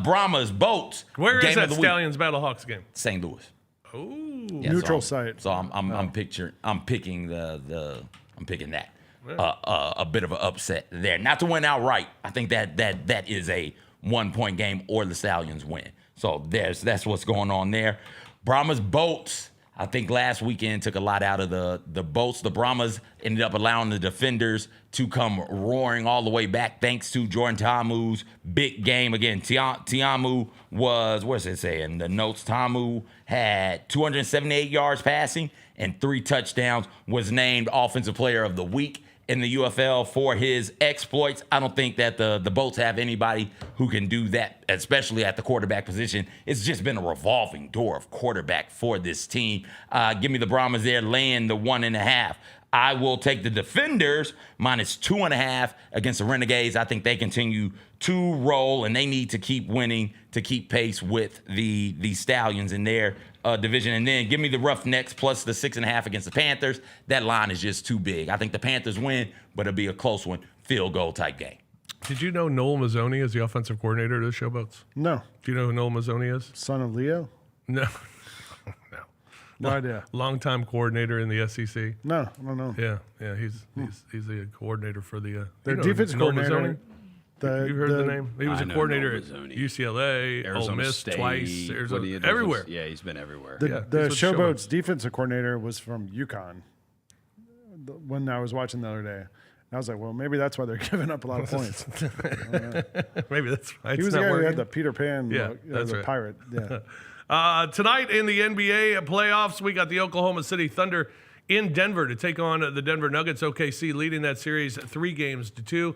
Brahmas, Boats. Where is game that of the week. Stallions Battlehawks game? St. Louis. Oh, Yeah, Neutral so site. So I'm picking that. A bit of an upset there. Not to win outright. I think that is a 1-point game or the Stallions win. So that's what's going on there. Brahmas, Boats. I think last weekend took a lot out of the Boats. The Brahmas ended up allowing the defenders to come roaring all the way back thanks to Jordan Ta'amu's big game. Again, Ta'amu was, what's it say in the notes? Ta'amu had 278 yards passing and 3 touchdowns, was named Offensive Player of the Week in the UFL for his exploits. I don't think that the Bolts have anybody who can do that, especially at the quarterback position. It's just been a revolving door of quarterback for this team. Give me the Brahmas there, laying the 1.5. I will take the Defenders minus 2.5 against the Renegades. I think they continue to roll, and they need to keep winning to keep pace with the Stallions in their division. And then give me the Roughnecks plus the 6.5 against the Panthers. That line is just too big. I think the Panthers win, but it'll be a close one, field goal type game. Did you know Noel Mazzoni is the offensive coordinator of the Showboats? No. Do you know who Noel Mazzoni is? Son of Leo? No. No idea. Longtime coordinator in the SEC. No, I don't know. Yeah. He's the coordinator for the Their defense Noel coordinator. Mazzoni? You heard the name? He was a coordinator at Mazzoni. UCLA, Arizona Ole Miss State, twice, Arizona, everywhere. Yeah, he's been everywhere. The he's with Showboats defensive coordinator was from UConn when I was watching the other day. And I was like, well, maybe that's why they're giving up a lot of points. Maybe that's why He it's was the not guy who working. had the Peter Pan look, that's the right. pirate. Yeah. Tonight in the NBA playoffs, we got the Oklahoma City Thunder in Denver to take on the Denver Nuggets. OKC leading that series 3-2.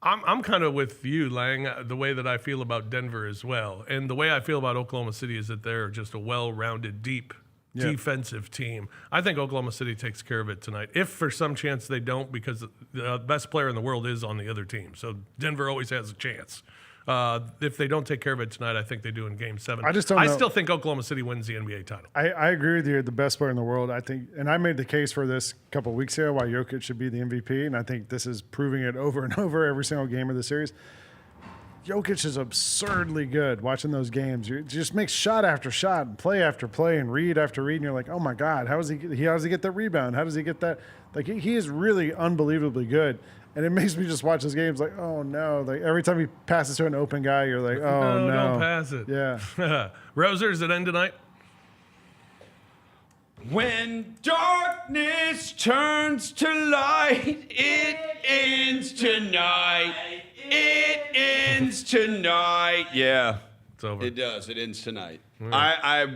I'm kind of with you, Lang, the way that I feel about Denver as well. And the way I feel about Oklahoma City is that they're just a well-rounded, deep defensive team. I think Oklahoma City takes care of it tonight. If for some chance they don't, because the best player in the world is on the other team. So Denver always has a chance. If they don't take care of it tonight, I think they do in Game 7. I just don't know. I still think Oklahoma City wins the NBA title. I agree with you. The best player in the world, I think, and I made the case for this a couple of weeks ago why Jokic should be the MVP, and I think this is proving it over and over every single game of the series. Jokic is absurdly good watching those games. You just makes shot after shot, and play after play, and read after read, and you're like, oh my God, how does he get that rebound? How does he get that? Like he is really unbelievably good. And it makes me just watch those games like, oh no. Like every time he passes to an open guy, you're like, oh no. Don't pass it. Yeah. Roser, does it end tonight? When darkness turns to light, it ends tonight. It ends tonight. Yeah. It's over. It does. It ends tonight. I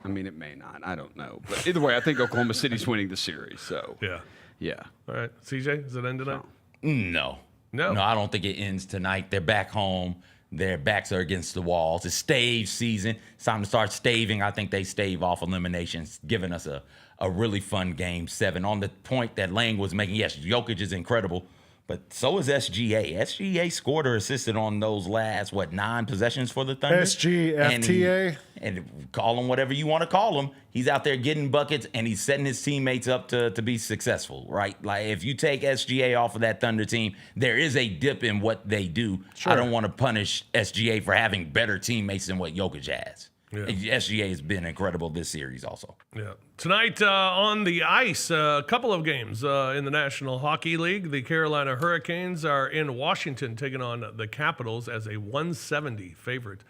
mean, it may not. I don't know. But either way, I think Oklahoma City's winning the series. So, yeah. All right. CJ, does it end tonight? No, I don't think it ends tonight. They're back home. Their backs are against the walls. It's stave season. It's time to start staving. I think they stave off eliminations, giving us a really fun Game 7. On the point that Lang was making, yes, Jokic is incredible, but so is SGA. SGA scored or assisted on those last, 9 possessions for the Thunder? SGFTA? And call him whatever you want to call him. He's out there getting buckets, and he's setting his teammates up to be successful, right? Like, if you take SGA off of that Thunder team, there is a dip in what they do. Sure. I don't want to punish SGA for having better teammates than what Jokic has. Yeah. SGA has been incredible this series also. Yeah. Tonight on the ice, a couple of games in the National Hockey League. The Carolina Hurricanes are in Washington taking on the Capitals as a 170 favorite.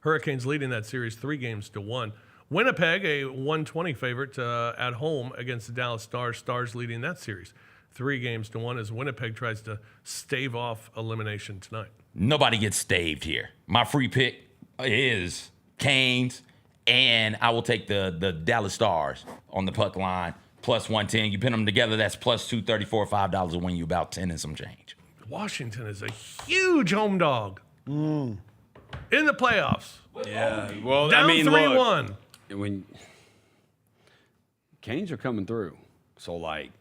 Hurricanes leading that series 3-1. Winnipeg, a 120 favorite at home against the Dallas Stars. Stars leading that series 3-1 as Winnipeg tries to stave off elimination tonight. Nobody gets staved here. My free pick is Canes, and I will take the Dallas Stars on the puck line, plus 110. You pin them together, that's plus 234, $5 will win you about 10 and some change. Washington is a huge home dog in the playoffs. Yeah, well, down I mean, 3-1. Look, when Canes are coming through, so like,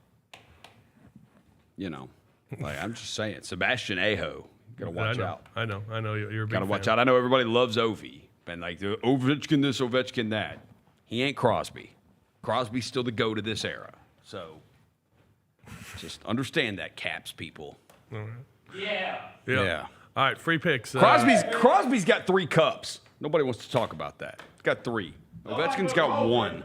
I'm just saying, Sebastian Aho, you gotta watch out. I know, you're a big Gotta watch fan. out. I know everybody loves Ovi, and like the Ovechkin this, Ovechkin that. He ain't Crosby. Crosby's still the GOAT of this era. So just understand that, Caps people. Yeah. Yeah. All right, free picks. Crosby's got 3 cups. Nobody wants to talk about that. He's got 3. Ovechkin's got 1.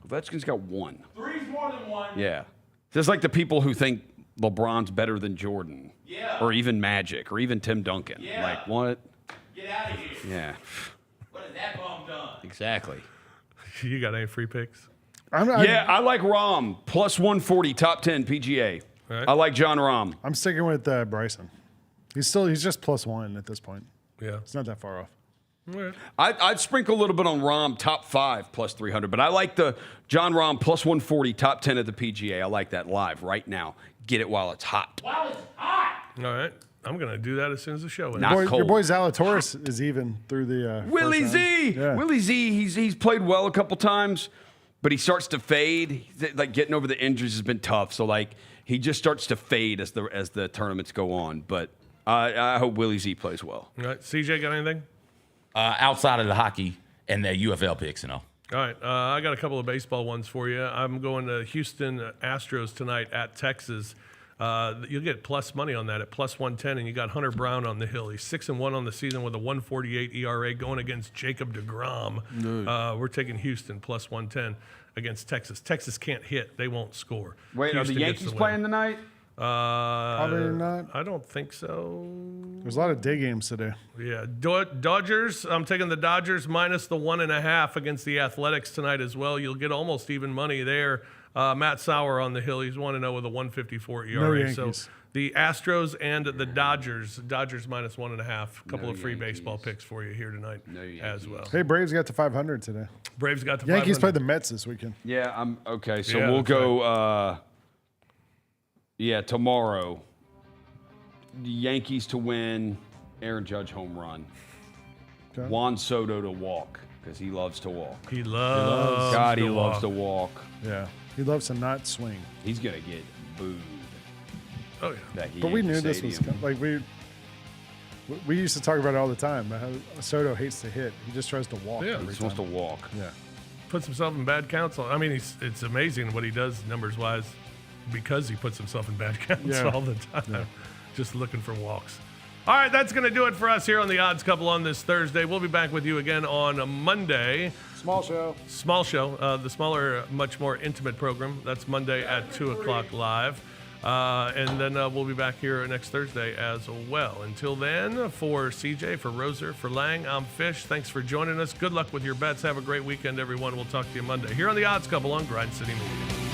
Ovechkin's got 1. 3's more than 1. Yeah. Just like the people who think LeBron's better than Jordan. Yeah. Or even Magic. Or even Tim Duncan. Yeah. Like, what? Get out of here. Yeah. What has that bum done? Exactly. You got any free picks? I like Rahm. Plus 140, top 10 PGA. Right. I like John Rahm. I'm sticking with Bryson. He's just plus 1 at this point. Yeah. It's not that far off. Right. I'd sprinkle a little bit on Rahm, top 5, plus 300. But I like the John Rahm, plus 140, top 10 at the PGA. I like that live right now. Get it while it's hot. While it's hot. All right. I'm going to do that as soon as the show ends. Your boy Zalatoris is even through the Willie first Z. round. Yeah. Willie Z, he's played well a couple times, but he starts to fade. Like, getting over the injuries has been tough. So, like, he just starts to fade as the tournaments go on. But I hope Willie Z plays well. All right. CJ, got anything? Outside of the hockey and the UFL picks, All right. I got a couple of baseball ones for you. I'm going to Houston Astros tonight at Texas. You'll get plus money on that at plus 110, and you got Hunter Brown on the hill. He's 6-1 on the season with a 1.48 ERA going against Jacob deGrom. We're taking Houston plus 110 against Texas. Texas can't hit. They won't score. Wait, Houston are the gets Yankees the win. playing tonight? Probably not. I don't think so. There's a lot of day games today. Yeah, Dodgers. I'm taking the Dodgers minus the 1.5 against the Athletics tonight as well. You'll get almost even money there. Matt Sauer on the hill. He's 1-0 with a 1.54 ERA. So the Astros and the Dodgers. Dodgers minus 1.5. A couple of free baseball picks for you here tonight as well. Hey, Braves got to 500 today. Braves got to Yankees 500. played the Mets this weekend. Yeah, I'm okay. So we'll go. Tomorrow. The Yankees to win. Aaron Judge home run. Okay. Juan Soto to walk because he loves to walk. He loves. God, he loves to walk. Yeah, he loves to not swing. He's gonna get booed. Oh yeah. But we knew this was like we used to talk about it all the time. How Soto hates to hit. He just tries to walk. Yeah, he just wants to walk. Yeah. Puts himself in bad counts. I mean, it's amazing what he does numbers wise because he puts himself in bad counts all the time. Yeah. Just looking for walks. All right, that's going to do it for us here on the Odds Couple on this Thursday. We'll be back with you again on a Monday. Small show. The smaller, much more intimate program. That's Monday at 2 o'clock live. And then we'll be back here next Thursday as well. Until then, for CJ, for Roser, for Lang, I'm Fish. Thanks for joining us. Good luck with your bets. Have a great weekend, everyone. We'll talk to you Monday here on the Odds Couple on Grind City Media.